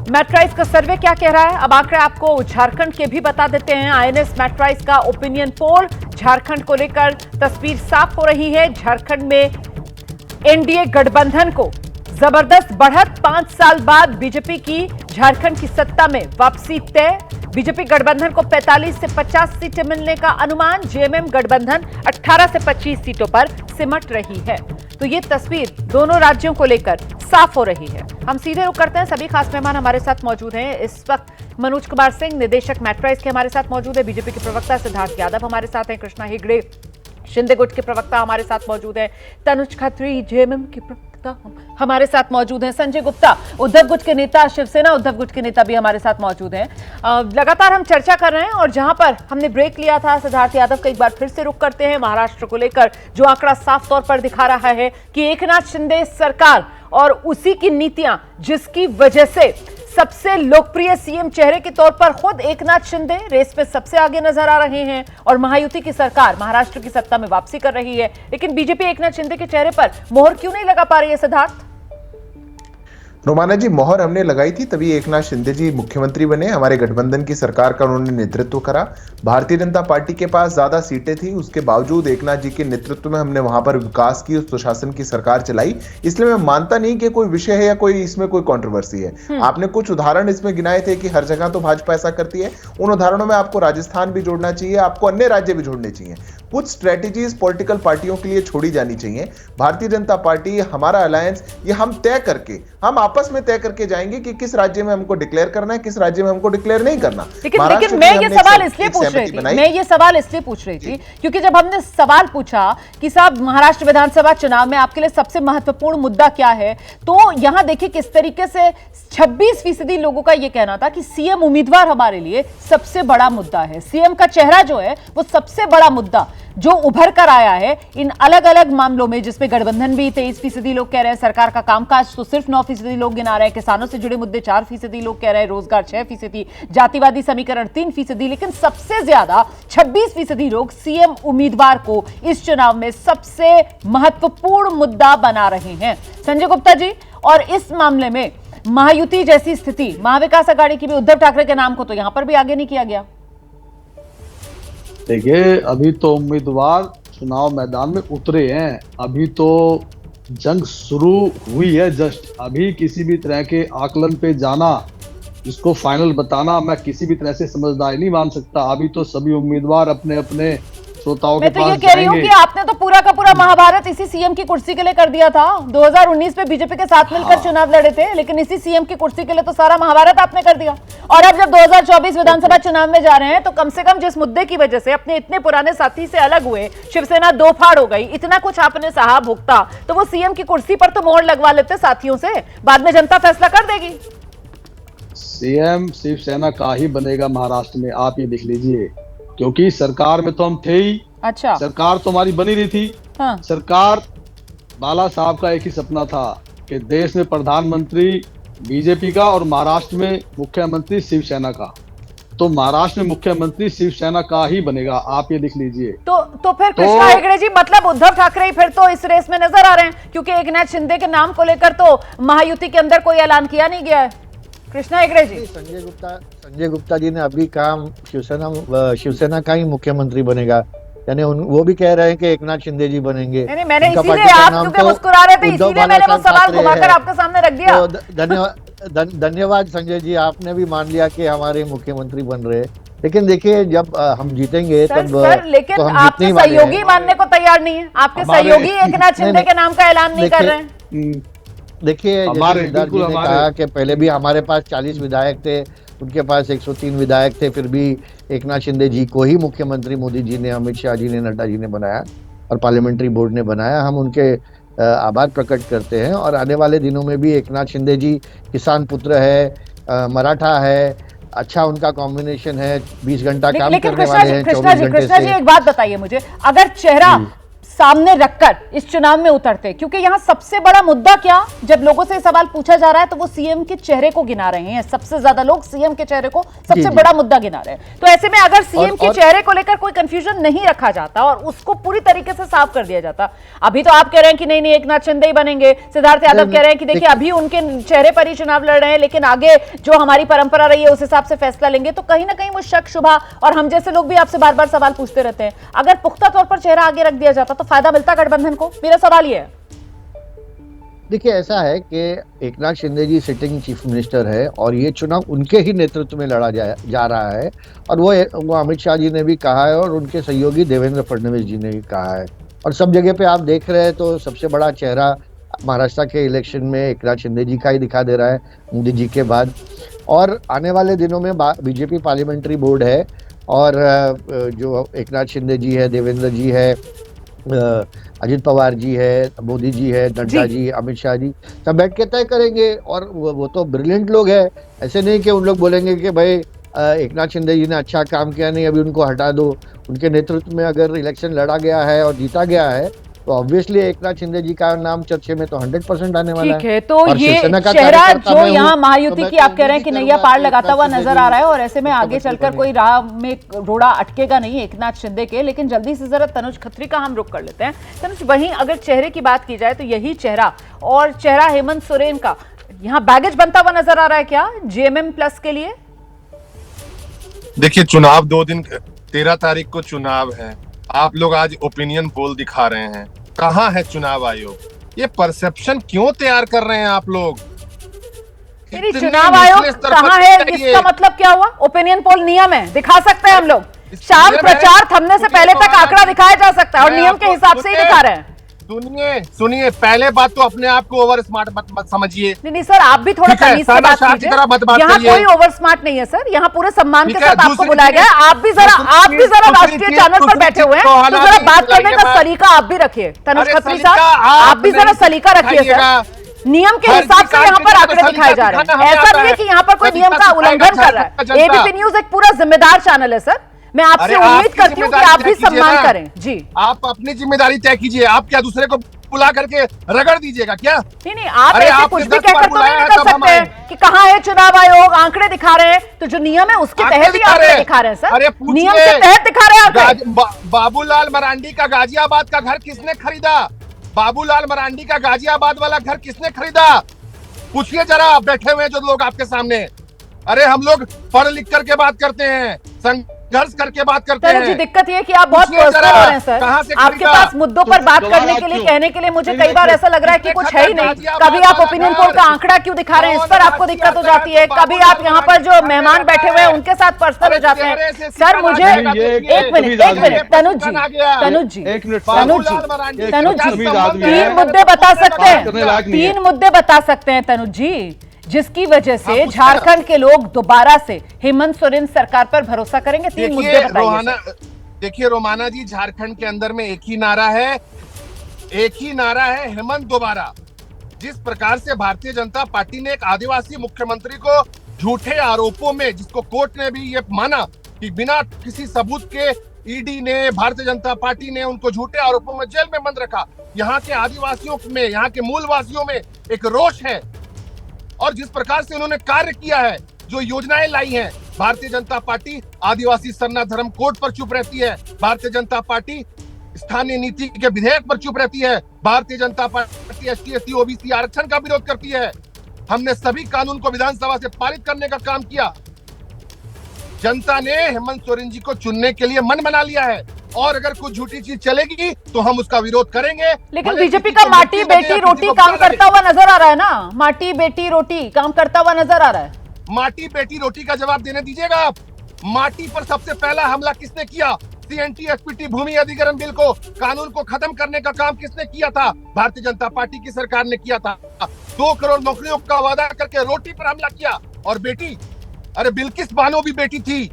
मैट्राइज का सर्वे क्या कह रहा है, अब आंकड़े आपको झारखंड के भी बता देते हैं। आईएनएस मैट्राइज का ओपिनियन पोल झारखंड को लेकर तस्वीर साफ हो रही है। झारखंड में एनडीए गठबंधन को जबरदस्त बढ़त, 5 साल बाद बीजेपी की झारखंड की सत्ता में वापसी तय। बीजेपी गठबंधन को 45 से 50 सीटें मिलने का अनुमान। जेएमएम गठबंधन 18 से 25 सीटों पर सिमट रही है। तो ये तस्वीर दोनों राज्यों को लेकर साफ हो रही है। हम सीधे रुक करते हैं, सभी खास मेहमान हमारे साथ मौजूद हैं। इस वक्त मनोज कुमार सिंह, निदेशक मैट्राइज के हमारे साथ मौजूद है। बीजेपी के प्रवक्ता सिद्धार्थ यादव हमारे साथ हैं। कृष्णा हेगड़े शिंदे गुट के प्रवक्ता हमारे साथ मौजूद है। तनुज खत्री जेएमएम के प्रवक्ता हमारे साथ मौजूद हैं। संजय गुप्ता उद्धव गुट के नेता, शिवसेना उद्धव गुट के नेता भी हमारे साथ मौजूद हैं। लगातार हम चर्चा कर रहे हैं और जहां पर हमने ब्रेक लिया था, सिद्धार्थ यादव का एक बार फिर से रुक करते हैं। महाराष्ट्र को लेकर जो आंकड़ा साफ तौर पर दिखा रहा है कि एकनाथ शिंदे सरकार और उसी की नीतियां, जिसकी वजह से सबसे लोकप्रिय सीएम चेहरे के तौर पर खुद एकनाथ शिंदे रेस में सबसे आगे नजर आ रहे हैं और महायुति की सरकार महाराष्ट्र की सत्ता में वापसी कर रही है। लेकिन बीजेपी एकनाथ शिंदे के चेहरे पर मोहर क्यों नहीं लगा पा रही है सिद्धार्थ? रोमाना जी, मोहर हमने लगाई थी तभी एकनाथ शिंदे जी मुख्यमंत्री बने। हमारे गठबंधन की सरकार का उन्होंने नेतृत्व करा। भारतीय जनता पार्टी के पास ज्यादा सीटें थी, उसके बावजूद एकनाथ जी के नेतृत्व में हमने वहां पर विकास की, उस सुशासन की सरकार चलाई। इसलिए मैं मानता नहीं कि कोई विषय है या कोई इसमें कोई कंट्रोवर्सी है। आपने कुछ उदाहरण इसमें गिनाए थे कि हर जगह तो भाजपा ऐसा करती है। उन उदाहरणों में आपको राजस्थान भी जोड़ना चाहिए, आपको अन्य राज्य भी जोड़ने चाहिए। कुछ स्ट्रेटेजीज पॉलिटिकल पार्टियों के लिए छोड़ी जानी चाहिए। भारतीय जनता पार्टी, हमारा अलायंस, ये हम तय करके, हम आपस में तय करके जाएंगे कि किस राज्य में हमको डिक्लेयर करना है, किस राज्य में हमको डिक्लेयर नहीं करना। लेकिन मैं ये सवाल इसलिए पूछ रही थी क्योंकि जब हमने सवाल पूछा कि साहब महाराष्ट्र विधानसभा चुनाव में आपके लिए सबसे महत्वपूर्ण मुद्दा क्या है, तो यहां देखिए किस तरीके से 26% लोगों का यह कहना था कि सीएम उम्मीदवार हमारे लिए सबसे बड़ा मुद्दा है। सीएम का चेहरा जो है वो सबसे बड़ा मुद्दा जो उभर कर आया है इन अलग अलग मामलों में, जिसमें गठबंधन भी 23% लोग कह रहे हैं, सरकार का कामकाज तो सिर्फ 9% लोग गिना रहे हैं, किसानों से जुड़े मुद्दे 4% लोग कह रहे हैं, रोजगार 6%, जातिवादी समीकरण 3%, लेकिन सबसे ज्यादा 26% लोग सीएम उम्मीदवार को इस चुनाव में सबसे महत्वपूर्ण मुद्दा बना रहे हैं। संजय गुप्ता जी, और इस मामले में महायुति जैसी स्थिति, महाविकास आघाड़ी की भी उद्धव ठाकरे के नाम को तो यहां पर भी आगे नहीं किया गया। देखिए, अभी तो उम्मीदवार चुनाव मैदान में उतरे हैं, अभी तो जंग शुरू हुई है जस्ट। अभी किसी भी तरह के आकलन पे जाना, इसको फाइनल बताना, मैं किसी भी तरह से समझदारी नहीं मान सकता। अभी तो सभी उम्मीदवार अपने अपने श्रोताओं के पास जाएंगे। मैं तो ये कह रही हूँ कि आपने तो पूरा का पूरा महाभारत इसी सीएम की कुर्सी के लिए कर दिया था। 2019 में बीजेपी के साथ मिलकर चुनाव लड़े थे, लेकिन इसी सीएम की कुर्सी के लिए तो सारा महाभारत आपने कर दिया। और अब जब 2024 विधानसभा चुनाव में जा रहे हैं तो कम से कम जिस मुद्दे की वजह से अपने इतने पुराने साथी से अलग हुए, शिवसेना दो फाड़ हो गई, इतना कुछ आपने सहा भुगता, तो वो सीएम की कुर्सी पर तो मोहर लगवा लेते साथियों से, बाद में जनता फैसला कर देगी। सीएम शिवसेना का ही बनेगा महाराष्ट्र में, आप ये देख लीजिए, क्योंकि सरकार में तो हम थे ही। अच्छा, सरकार तो हमारी बनी रही थी। हाँ। सरकार, बाला साहब का एक ही सपना था कि देश में प्रधानमंत्री बीजेपी का और महाराष्ट्र में मुख्यमंत्री शिवसेना का। तो महाराष्ट्र में मुख्यमंत्री शिवसेना का ही बनेगा, आप ये देख लीजिए। तो फिर कृष्णा हेगड़े जी, मतलब उद्धव ठाकरे ही फिर तो इस रेस में नजर आ रहे हैं, क्योंकि एकनाथ शिंदे के नाम को लेकर तो महायुति के अंदर कोई ऐलान किया नहीं गया है। कृष्णा हेगड़े जी, संजय गुप्ता जी ने अभी कहा शिवसेना का ही मुख्यमंत्री बनेगा, यानी वो भी कह रहे हैं कि एकनाथ शिंदे जी बनेंगे। नहीं, मैंने इसीलिए, आप क्योंकि मुस्कुरा रहे थे इसीलिए मैंने वो सवाल घुमाकर आपके सामने रख दिया। तो धन्यवाद संजय जी, आपने भी मान लिया कि हमारे मुख्यमंत्री बन रहे हैं। लेकिन देखिए, जब हम जीतेंगे तब लेकिन तो आपके सहयोगी मानने को तैयार नहीं है, आपके सहयोगी एकनाथ शिंदे के नाम का ऐलान नहीं कर रहे हैं। देखिए, जैसे हमारे सिद्धार्थ जी बिल्कुल ने हमारे कहा कि पहले भी हमारे पास 40 विधायक थे, उनके पास 103 विधायक थे, फिर भी एक नाथ शिंदे जी को ही मुख्यमंत्री मोदी जी ने, अमित शाह जी ने, नड्डा जी ने बनाया और पार्लियामेंट्री बोर्ड ने बनाया। हम उनके आभार प्रकट करते हैं और आने वाले दिनों में भी एक नाथ शिंदे जी किसान पुत्र है, मराठा है, अच्छा उनका कॉम्बिनेशन है, 20 घंटा काम लेकिन करने कृष्णा वाले जी, हैं, कृष्णा 24 जी, घंटे कृष्णा जी, से। एक बात बताइए मुझे, अगर चेहरा सामने रखकर इस चुनाव में उतरते, क्योंकि यहां सबसे बड़ा मुद्दा क्या, जब लोगों से सवाल पूछा जा रहा है तो वो सीएम के चेहरे को गिना रहे हैं, सबसे ज्यादा लोग सीएम के चेहरे को सबसे बड़ा मुद्दा गिना रहे हैं। तो ऐसे में अगर सीएम के चेहरे को लेकर कोई कंफ्यूजन नहीं रखा जाता और उसको पूरी तरीके से साफ कर दिया जाता, अभी तो आप कह रहे हैं कि नहीं नहीं एक नाथ शिंदे ही बनेंगे, सिद्धार्थ यादव कह रहे हैं कि देखिए अभी उनके चेहरे पर ही चुनाव लड़ रहे हैं, लेकिन आगे जो हमारी परंपरा रही है उस हिसाब से फैसला लेंगे, तो कहीं ना कहीं वो शक शुभा, और हम जैसे लोग भी आपसे बार बार सवाल पूछते रहते हैं, अगर पुख्ता तौर पर चेहरा आगे रख दिया जाता तो फायदा मिलता गठबंधन को? मेरा सवाल ये है। देखिए, ऐसा है कि एक नाथ शिंदे जी सिटिंग चीफ मिनिस्टर है और ये चुनाव उनके ही नेतृत्व में लड़ा जा रहा है, और वो अमित शाह जी ने भी कहा है और उनके सहयोगी देवेंद्र फडणवीस जी ने भी कहा है, और सब जगह पे आप देख रहे हैं तो सबसे बड़ा चेहरा महाराष्ट्र के इलेक्शन में एक नाथ शिंदे जी का ही दिखा दे रहा है, मोदी जी के बाद। और आने वाले दिनों में बीजेपी पार्लियामेंट्री बोर्ड है और जो एक नाथ शिंदे जी है, देवेंद्र जी है, अजित पवार जी है, मोदी जी है, नड्डा जी, अमित शाह जी, सब बैठ के तय करेंगे। और वो तो ब्रिलियंट लोग हैं, ऐसे नहीं कि उन लोग बोलेंगे कि भाई एक नाथ शिंदे जी ने अच्छा काम किया नहीं, अभी उनको हटा दो। उनके नेतृत्व में अगर इलेक्शन लड़ा गया है और जीता गया है तो ऑब्वियसली एक नाथ शिंदे जी का नाम चर्चे में तो 100% आने वाला है। ठीक है, तो ये चेहरा जो यहाँ महायुति की आप कह रहे हैं कि नैया पार लगाता हुआ नजर आ रहा है, और ऐसे में आगे चलकर कोई राह में रोड़ा अटकेगा नहीं एक नाथ शिंदे के। लेकिन जल्दी से जरा तनुज खत्री का हम रुख कर लेते हैं। तनुज, वहीं अगर चेहरे की बात की जाए तो यही चेहरा और चेहरा हेमंत सोरेन का यहाँ बैगेज बनता हुआ नजर आ रहा है क्या जेएमएम प्लस के लिए? देखिए, चुनाव 2 दिन, 13 तारीख को चुनाव है। आप लोग आज ओपिनियन पोल दिखा रहे हैं, कहाँ है चुनाव आयोग? ये परसेप्शन क्यों तैयार कर रहे हैं आप लोग? चुनाव आयोग कहाँ है, इसका मतलब क्या हुआ? ओपिनियन पोल नियम है, दिखा सकते हैं हम लोग, शाम प्रचार थमने से पहले तक आंकड़ा दिखाया जा सकता है और नियम के हिसाब से ही दिखा रहे हैं। सुनिए, पहले बात तो अपने आप को ओवर स्मार्ट मत समझिए। नहीं सर, आप भी थोड़ा तमीज से बात कीजिए। यहाँ कोई ओवर स्मार्ट नहीं है सर, यहाँ पूरे सम्मान के साथ आपको बुलाया गया है। आप भी जरा राष्ट्रीय चैनल पर बैठे हुए हैं, तो जरा बात करने का सलीका आप भी रखिए। तनुज खत्री साहब, आप भी जरा सलीका रखिए सर। नियम के हिसाब से यहाँ पर आंकड़े दिखाए जा रहे हैं, ऐसा नहीं है कि यहाँ पर कोई नियम का उल्लंघन कर रहा है। एबीपी न्यूज एक पूरा जिम्मेदार चैनल है सर, मैं आपसे उम्मीद करती हूँ कि आप भी सम्मान करें। जी, आप अपनी जिम्मेदारी तय कीजिए। आप क्या दूसरे को बुला करके रगड़ दीजिएगा क्या? नहीं, आप ऐसे कुछ भी कहकर तो नहीं निकल सकते हैं कि कहाँ है चुनाव आयोग, आंकड़े दिखा रहे हैं। तो जो नियम है उसके तहत ही आंकड़े दिखा रहे हैं सर, नियम के तहत दिखा रहे हैं आंकड़े। बाबूलाल मरांडी का गाजियाबाद का घर किसने खरीदा? बाबूलाल मरांडी का गाजियाबाद वाला घर किसने खरीदा? पूछिए जरा, बैठे हुए जो लोग आपके सामने। अरे हम लोग पढ़ लिख करके बात करते हैं, संघर्ष करके बात करते हैं। जी, दिक्कत ये कि आप बहुत पर्सनल हो रहे हैं सर, आपके पास मुद्दों पर बात करने के लिए, कहने के लिए मुझे कई बार ऐसा लग रहा है कि कुछ है ही नहीं। कभी आप ओपिनियन पोल का आंकड़ा क्यों दिखा रहे हैं, इस पर आपको दिक्कत हो जाती है। कभी आप यहाँ पर जो मेहमान बैठे हुए हैं उनके साथ पर्सनल हो जाते हैं। सर मुझे एक मिनट, तनुज जी, 3 मुद्दे बता सकते हैं, 3 मुद्दे बता सकते हैं तनुज जी, जिसकी वजह से झारखंड के लोग दोबारा से हेमंत सोरेन सरकार पर भरोसा करेंगे। 3 मुद्दे बताइए। देखिए रोमाना जी, झारखंड के अंदर में एक ही नारा है, हेमंत दोबारा। जिस प्रकार से भारतीय जनता पार्टी ने एक आदिवासी मुख्यमंत्री को झूठे आरोपों में, जिसको कोर्ट ने भी ये माना कि बिना किसी सबूत के ईडी ने, भारतीय जनता पार्टी ने उनको झूठे आरोपों में जेल में बंद रखा। यहाँ के आदिवासियों में, यहाँ के मूलवासियों में एक रोष है, और जिस प्रकार से उन्होंने कार्य किया है, जो योजनाएं लाई हैं, भारतीय जनता पार्टी आदिवासी सरना धर्म कोड पर चुप रहती है, भारतीय जनता पार्टी स्थानीय नीति के विधेयक पर चुप रहती है, Bharatiya Janata party ST ST OBC आरक्षण का विरोध करती है। हमने सभी कानून को विधानसभा से पारित करने का काम किया। जनता ने हेमंत सोरेन जी को चुनने के लिए मन बना लिया है, और अगर कुछ झूठी चीज चलेगी तो हम उसका विरोध करेंगे। लेकिन बीजेपी का माटी बेटी रोटी काम करता हुआ नजर आ रहा है ना, माटी बेटी रोटी काम करता हुआ नजर आ रहा है। माटी बेटी रोटी का जवाब देने दीजिएगा आप। माटी पर सबसे पहला हमला किसने किया? सीएनटी एसपीटी भूमि अधिग्रहण बिल को, कानून को खत्म करने का काम किसने किया था? भारतीय जनता पार्टी की सरकार ने किया था। 2 करोड़ नौकरियों का वादा करके रोटी पर हमला किया। और बेटी, अरे बिल्किस बानो भी बेटी थी,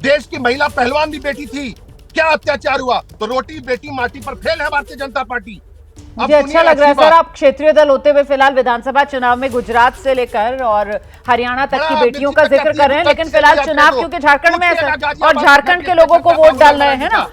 देश की महिला पहलवान भी बेटी थी, क्या अत्याचार हुआ? तो रोटी बेटी माटी पर फेल है भारतीय जनता पार्टी। मुझे अच्छा लग रहा है सर, आप क्षेत्रीय दल होते हुए फिलहाल विधानसभा चुनाव में गुजरात से लेकर और हरियाणा तक की बेटियों का जिक्र कर रहे हैं, लेकिन फिलहाल चुनाव क्योंकि झारखंड में है सर, और झारखंड के लोगों को वोट डाल रहे हैं ना।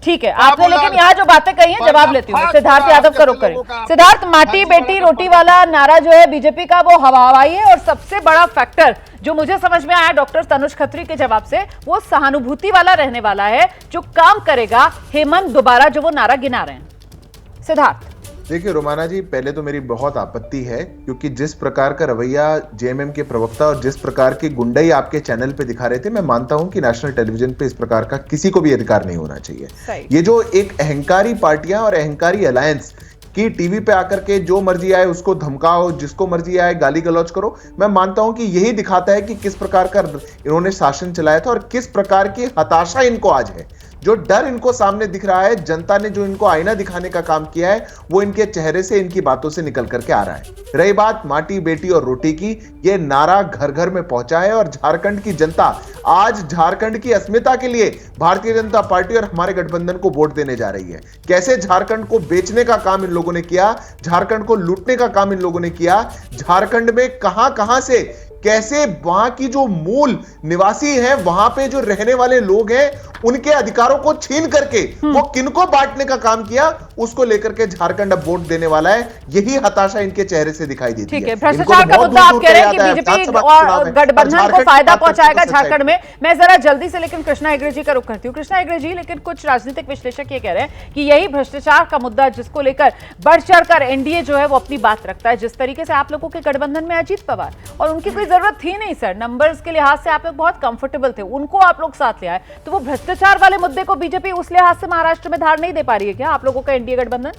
ठीक है, आपने लेकिन यहाँ जो बातें कही हैं जवाब लेती हूँ। सिद्धार्थ यादव का रुख करें। सिद्धार्थ, माटी बेटी रोटी वाला नारा जो है बीजेपी का, वो हवाई है, और सबसे बड़ा फैक्टर जो मुझे समझ में आया डॉक्टर तनुज खत्री के जवाब से, वो सहानुभूति वाला रहने वाला है, जो काम करेगा हेमंत दोबारा, जो वो नारा गिना रहे हैं। सिद्धार्थ, देखिए रोमाना जी, पहले तो मेरी बहुत आपत्ति है, क्योंकि जिस प्रकार का रवैया जेएमएम के प्रवक्ता और जिस प्रकार की गुंडाई आपके चैनल पे दिखा रहे थे, मैं मानता हूं कि नेशनल टेलीविजन पे इस प्रकार का किसी को भी अधिकार नहीं होना चाहिए। ये जो एक अहंकारी पार्टियां और अहंकारी अलायंस कि टीवी पे आकर के जो मर्जी आए उसको धमकाओ, जिसको मर्जी आए गाली गलौज करो, मैं मानता हूं कि यही दिखाता है कि किस प्रकार का इन्होंने शासन चलाया था और किस प्रकार की हताशा इनको आज है। जो डर इनको सामने दिख रहा है, जनता ने जो इनको आईना दिखाने का काम किया है, वो इनके चेहरे से, इनकी बातों से निकल करके आ रहा है। रही बात माटी बेटी और रोटी की, ये नारा घर घर में पहुंचा है और झारखंड की जनता आज झारखंड की अस्मिता के लिए भारतीय जनता पार्टी और हमारे गठबंधन को वोट देने जा रही है। कैसे झारखंड को बेचने का काम इन लोगों ने किया, झारखंड को लूटने का काम इन लोगों ने किया, झारखंड में कहां से कैसे वहां की जो मूल निवासी है, वहां पे जो रहने वाले लोग हैं, उनके अधिकारों को छीन करके वो किनको बांटने का काम किया, उसको लेकर के झारखंड अब वोट देने वाला है। यही हताशा इनके चेहरे से दिखाई देती है। ठीक है, भ्रष्टाचार का मुद्दा आप कह रहे हैं कि बीजेपी और गठबंधन को फायदा पहुंचाएगा झारखंड में। मैं जरा जल्दी से लेकिन कृष्णा हेगड़े जी का रुख करती हूँ। कृष्णा हेगड़े जी, लेकिन कुछ राजनीतिक विश्लेषक ये कह रहे हैं कि यही भ्रष्टाचार का मुद्दा, जिसको लेकर बढ़ चढ़कर एनडीए जो है वो अपनी बात रखता है। जिस तरीके से आप लोगों के गठबंधन में अजीत पवार, और उनकी कोई जरूरत थी नहीं सर, नंबर्स के लिहाज से आप लोग बहुत कंफर्टेबल थे, उनको आप लोग साथ ले आए, तो वो भ्रष्टाचार वाले मुद्दे को बीजेपी उस लिहाज से महाराष्ट्र में धार नहीं दे पा रही है क्या आप लोगों का एनडीए गठबंधन?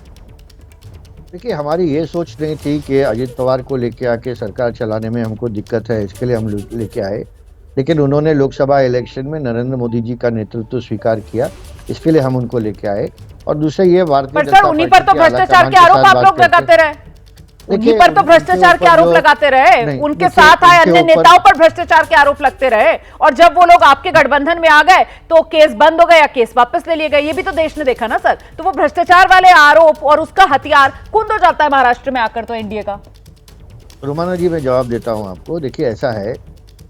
देखिए, हमारी ये सोच नहीं थी कि अजित पवार को लेके आके सरकार चलाने में हमको दिक्कत है, इसके लिए हम लेके आए, लेकिन उन्होंने लोकसभा इलेक्शन में नरेंद्र मोदी जी का नेतृत्व स्वीकार किया, इसके लिए हम उनको लेके आए। और दूसरे ये भारतीय जनता पार्टी, उन्हीं पर तो भ्रष्टाचार के आरोप आप लोग लगाते रहे, उन्हीं पर तो भ्रष्टाचार के आरोप लगाते रहे, उनके साथ आए अन्य नेताओं पर भ्रष्टाचार के आरोप लगते रहे, और जब वो लोग आपके गठबंधन में आ गए तो केस बंद हो गए या केस वापस ले लिए गए, ये भी तो देश ने देखा ना सर। तो वो भ्रष्टाचार वाले आरोप और उसका हथियार कौन हो जाता है महाराष्ट्र में आकर तो एनडीए का? रोमाना जी, मैं जवाब देता हूं आपको। देखिए, ऐसा है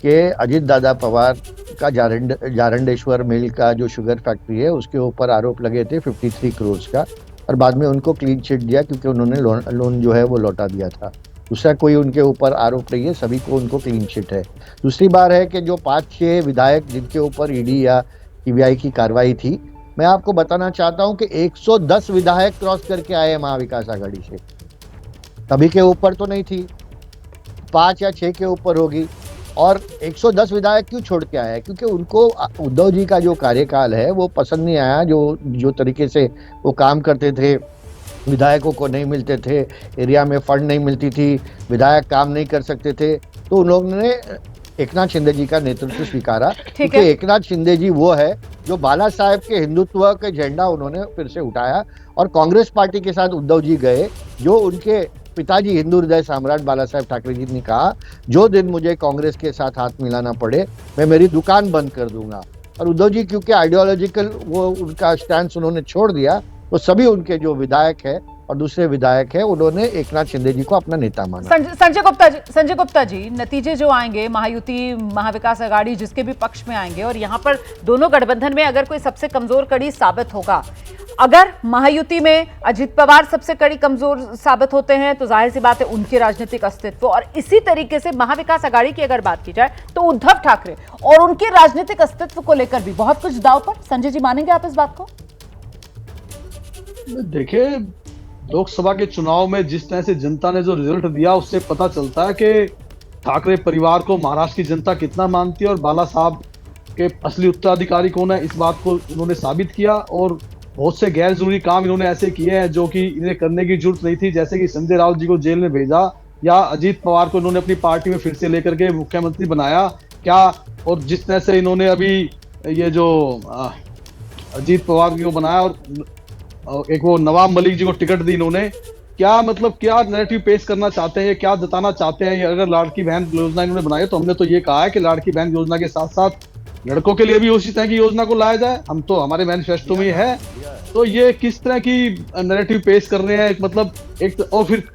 कि अजित दादा पवार का जारंडेश्वर मिल का जो शुगर फैक्ट्री है, उसके ऊपर आरोप लगे थे 53 करोड़ का, और बाद में उनको क्लीन चिट दिया क्योंकि उन्होंने लोन जो है वो लौटा दिया था। दूसरा कोई उनके ऊपर आरोप नहीं है, सभी को उनको क्लीन चिट है। दूसरी बात है कि जो 5-6 विधायक जिनके ऊपर ईडी या सीबीआई की कार्रवाई थी, मैं आपको बताना चाहता हूं कि 110 विधायक क्रॉस करके आए महाविकास आघाड़ी से, सभी के ऊपर तो नहीं थी, 5 या 6 के ऊपर होगी। और 110 विधायक क्यों छोड़ के आया? क्योंकि उनको उद्धव जी का जो कार्यकाल है वो पसंद नहीं आया, जो तरीके से वो काम करते थे, विधायकों को नहीं मिलते थे, एरिया में फंड नहीं मिलती थी, विधायक काम नहीं कर सकते थे, तो उन लोगों ने एकनाथ शिंदे जी का नेतृत्व स्वीकारा। क्योंकि एकनाथ शिंदे जी वो है जो बाला साहेब के हिंदुत्व के झंडा उन्होंने फिर से उठाया, और कांग्रेस पार्टी के साथ उद्धव जी गए, जो उनके पिताजी हिंदू हृदय सम्राट बाला साहेब ठाकरे जी ने कहा, जो दिन मुझे कांग्रेस के साथ हाथ मिलाना पड़े मैं मेरी दुकान बंद कर दूंगा। और उद्धव जी क्योंकि आइडियोलॉजिकल वो उनका स्टैंड उन्होंने छोड़ दिया, तो सभी उनके जो विधायक है और दूसरे विधायक है, उन्होंने एकनाथ शिंदे जी को अपना नेता माना। संजय गुप्ता जी, नतीजे जो आएंगे, महायुति महाविकास आघाड़ी जिसके भी पक्ष में आएंगे, और यहाँ पर दोनों गठबंधन में अगर कोई सबसे कमजोर कड़ी साबित होगा, अगर महायुति में अजित पवार सबसे कड़ी कमजोर साबित होते हैं तो जाहिर सी बात है उनके राजनीतिक अस्तित्व, और इसी तरीके से महाविकास आघाड़ी की अगर बात की जाए तो उद्धव ठाकरे और उनके राजनीतिक अस्तित्व को लेकर भी बहुत कुछ दांव पर। संजय जी, मानेंगे आप इस बात को? देखिए, लोकसभा के चुनाव में जिस तरह से जनता ने जो रिजल्ट दिया, उससे पता चलता है कि ठाकरे परिवार को महाराष्ट्र की जनता कितना मानती है और बाला साहब के असली उत्तराधिकारी कौन है, इस बात को उन्होंने साबित किया। और बहुत से गैर जरूरी काम इन्होंने ऐसे किए हैं जो कि इन्हें करने की जरूरत नहीं थी, जैसे कि संजय राउत जी को जेल में भेजा, या अजीत पवार को इन्होंने अपनी पार्टी में फिर से लेकर के मुख्यमंत्री बनाया क्या। और जिस तरह से इन्होंने अभी ये जो अजीत पवार जी को बनाया और एक वो नवाब मलिक जी को टिकट दी इन्होंने, क्या मतलब क्या नैरेटिव पेश करना चाहते हैं, क्या जताना चाहते हैं। अगर लाड़की बहन योजना इन्होंने बनाई तो हमने तो ये कहा है कि लाड़की बहन योजना के साथ साथ लड़कों के लिए भी उसी तरह की योजना को लाया जाए। हम तो हमारे मैनिफेस्टो में है। तो ये किस तरह की नैरेटिव पेश कर रहे हैं, मतलब एक और फिर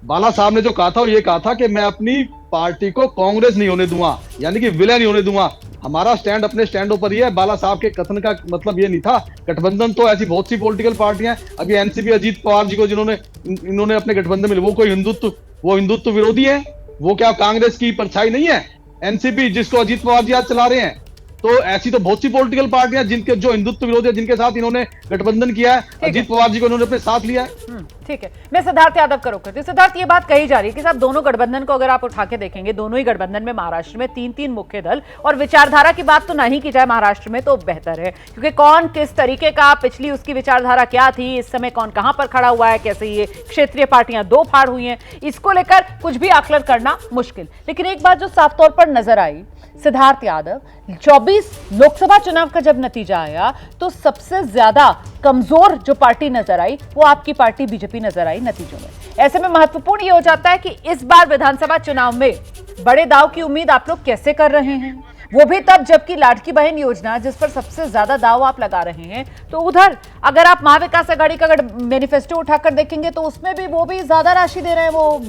बाला साहब ने जो कहा था वो ये कहा था कि मैं अपनी पार्टी को कांग्रेस नहीं होने दूंगा, यानी कि विलय नहीं होने दूंगा। हमारा स्टैंड अपने स्टैंडों पर ही है। बाला साहब के कथन का मतलब ये नहीं था। गठबंधन तो ऐसी बहुत सी पॉलिटिकल पार्टियां हैं, अभी एनसीपी अजीत पवार जी को जिन्होंने इन्होंने अपने गठबंधन में, वो कोई हिंदुत्व विरोधी है? वो क्या कांग्रेस की परछाई नहीं है एनसीपी, जिसको अजीत पवार जी आज चला रहे हैं? तो ऐसी तो बहुत सी पॉलिटिकल पार्टियां जिनके जो हिंदुत्व विरोधी है, जिनके साथ इन्होंने गठबंधन किया है, अजीत पवार जी को इन्होंने अपने साथ लिया है। ठीक है, मैं सिद्धार्थ यादव का रुख करती हूं। सिद्धार्थ, ये बात कही जा रही है कि साहब दोनों गठबंधन को अगर आप उठा के देखेंगे, दोनों ही गठबंधन में महाराष्ट्र में 3-3 मुख्य दल, और विचारधारा की बात तो नहीं की जाए महाराष्ट्र में तो बेहतर है, क्योंकि कौन किस तरीके का, पिछली उसकी विचारधारा क्या थी, इस समय कौन कहां पर खड़ा हुआ है, कैसे ये क्षेत्रीय पार्टियां दो फाड़ हुई हैं, इसको लेकर कुछ भी आकलन करना मुश्किल। लेकिन एक बात जो साफ तौर पर नजर आई सिद्धार्थ यादव, 24 लोकसभा चुनाव का जब नतीजा आया तो सबसे ज्यादा कमजोर जो पार्टी नजर आई वो आपकी पार्टी बीजेपी नजर आई नतीजों में। ऐसे में महत्वपूर्ण ये हो जाता है कि इस बार विधानसभा चुनाव में बड़े दाव की उम्मीद आप लोग कैसे कर रहे हैं, वो भी तब जबकि लाड़की बहन योजना जिस पर सबसे ज्यादा दाव आप लगा रहे हैं, तो उधर अगर आप महाविकास आघाड़ी का मैनिफेस्टो उठाकर देखेंगे तो उसमें भी वो भी ज्यादा राशि दे रहे हैं, वो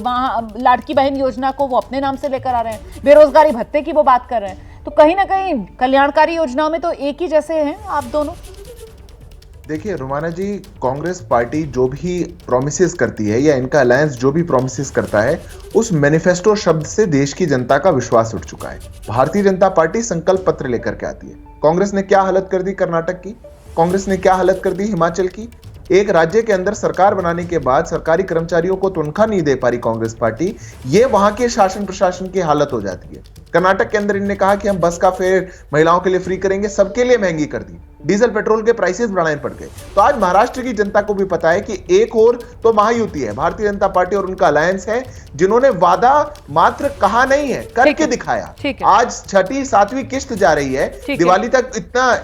लाड़की बहन योजना को वो अपने नाम से लेकर आ रहे हैं, बेरोजगारी भत्ते की वो बात कर रहे हैं। तो कहीं ना कहीं कल्याणकारी योजनाओं में तो एक ही जैसे हैं आप दोनों। देखिए रुमाना जी, कांग्रेस पार्टी जो भी प्रोमिसेस करती है या इनका अलायंस जो भी प्रोमिसेस करता है, उस मैनिफेस्टो शब्द से देश की जनता का विश्वास उठ चुका है। भारतीय जनता पार्टी संकल्प पत्र लेकर के आती है। कांग्रेस ने क्या हालत कर दी कर्नाटक की, कांग्रेस ने क्या हालत कर दी हिमाचल की। एक राज्य के अंदर सरकार बनाने के बाद सरकारी कर्मचारियों को तनख्वाह नहीं दे पा रही कांग्रेस पार्टी, ये वहां के शासन प्रशासन की हालत हो जाती है। कर्नाटक के अंदर इन्होंने कहा कि हम बस का फेयर महिलाओं के लिए फ्री करेंगे, सबके लिए महंगी कर दी, डीजल पेट्रोल के प्राइसेस बढ़ाने पड़ गए। तो आज महाराष्ट्र की जनता को भी पता है कि एक और तो महायुति है, भारतीय जनता पार्टी और उनका अलायंस है, जिन्होंने वादा मात्र कहा नहीं है, करके दिखाया। आज 6ठी 7वीं किस्त जा रही है, दिवाली तक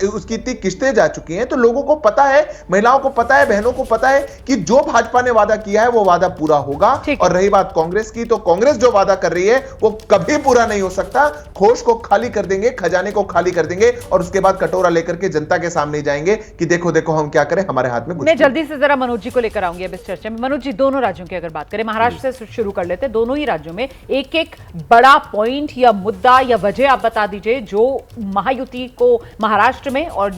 उसकी इतनी किस्तें जा चुकी हैं। तो लोगों को पता है, महिलाओं को पता है, बहनों को पता है कि जो भाजपा ने वादा किया है वो वादा पूरा होगा। और रही बात कांग्रेस की, तो कांग्रेस जो वादा कर रही है वो कभी पूरा नहीं हो सकता। खोश को खाली कर देंगे, खजाने को खाली कर देंगे और उसके बाद कटोरा लेकर के जनता के सामने जाएंगे कि देखो देखो हम क्या करें, हमारे हाथ में कुछ। मैं जल्दी से जरा मनोज जी को लेकर आऊंगी अब इस चर्चा में। मनोज जी, दोनों राज्यों की अगर बात करें, महाराष्ट्र से शुरू कर लेते हैं, दोनों ही राज्यों में एक एक बड़ा पॉइंट या मुद्दा या वजह आप बता दीजिए जो महायुति को महाराष्ट्र में और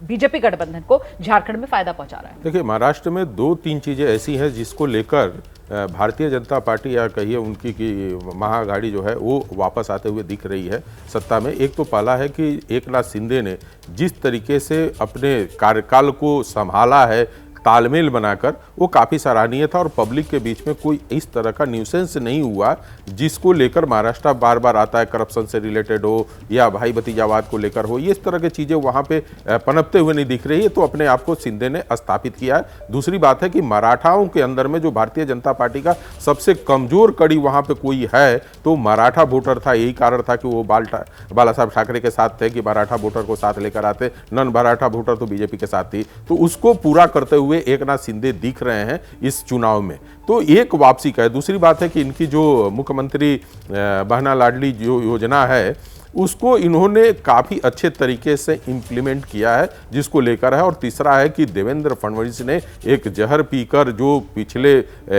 बीजेपी गठबंधन को झारखंड में फायदा पहुंचा रहा है। देखिए, महाराष्ट्र में 2-3 चीजें ऐसी हैं जिसको लेकर भारतीय जनता पार्टी या कहिए उनकी की महाआघाड़ी जो है वो वापस आते हुए दिख रही है सत्ता में। एक तो पहला है कि एकनाथ शिंदे ने जिस तरीके से अपने कार्यकाल को संभाला है, तालमेल बनाकर, वो काफ़ी सराहनीय था और पब्लिक के बीच में कोई इस तरह का न्यूसेंस नहीं हुआ जिसको लेकर महाराष्ट्र बार बार आता है, करप्शन से रिलेटेड हो या भाई भतीजावाद को लेकर हो, ये इस तरह की चीज़ें वहाँ पे पनपते हुए नहीं दिख रही है। तो अपने आप को शिंदे ने स्थापित किया है। दूसरी बात है कि मराठाओं के अंदर में जो भारतीय जनता पार्टी का सबसे कमज़ोर कड़ी वहाँ पर कोई है तो मराठा वोटर था। यही कारण था कि वो बाला साहब ठाकरे के साथ थे कि मराठा वोटर को साथ लेकर आते, नन मराठा वोटर तो बीजेपी के साथ थी। तो उसको पूरा करते हुए एकनाथ शिंदे दिख रहे हैं इस चुनाव में, तो एक वापसी का है। दूसरी बात है कि इनकी जो मुख्यमंत्री बहना लाडली जो योजना है उसको इन्होंने काफ़ी अच्छे तरीके से इम्प्लीमेंट किया है, जिसको लेकर है। और तीसरा है कि देवेंद्र फडणवीस ने एक जहर पीकर जो पिछले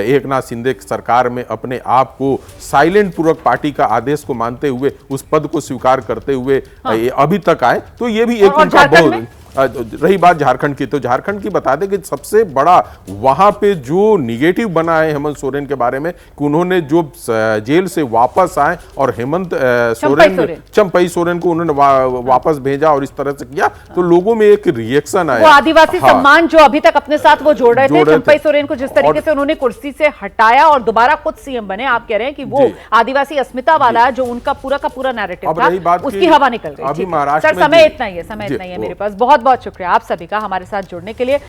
एकनाथ शिंदे सरकार में अपने आप को साइलेंट पूर्वक पार्टी का आदेश को मानते हुए उस पद को स्वीकार करते हुए अभी तक आए, तो ये भी एक उनका बहुत। रही बात झारखंड की, तो झारखंड की बता दें कि सबसे बड़ा वहां पे जो निगेटिव बना है हेमंत सोरेन के बारे में कि उन्होंने जो जेल से वापस आए और हेमंत चंपई सोरेन को उन्होंने वापस भेजा और इस तरह से किया, तो लोगों में एक रिएक्शन आया। वो आदिवासी सम्मान जो अभी तक अपने साथ वो जोड़ रहे थे, चंपई सोरेन को जिस तरीके से उन्होंने कुर्सी से हटाया और दोबारा खुद सीएम बने, आप कह रहे हैं कि वो आदिवासी अस्मिता वाला जो उनका पूरा का पूरा नैरेटिव था उसकी हवा निकल गई। सर, समय इतना ही है मेरे पास। बहुत बहुत शुक्रिया आप सभी का हमारे साथ जुड़ने के लिए।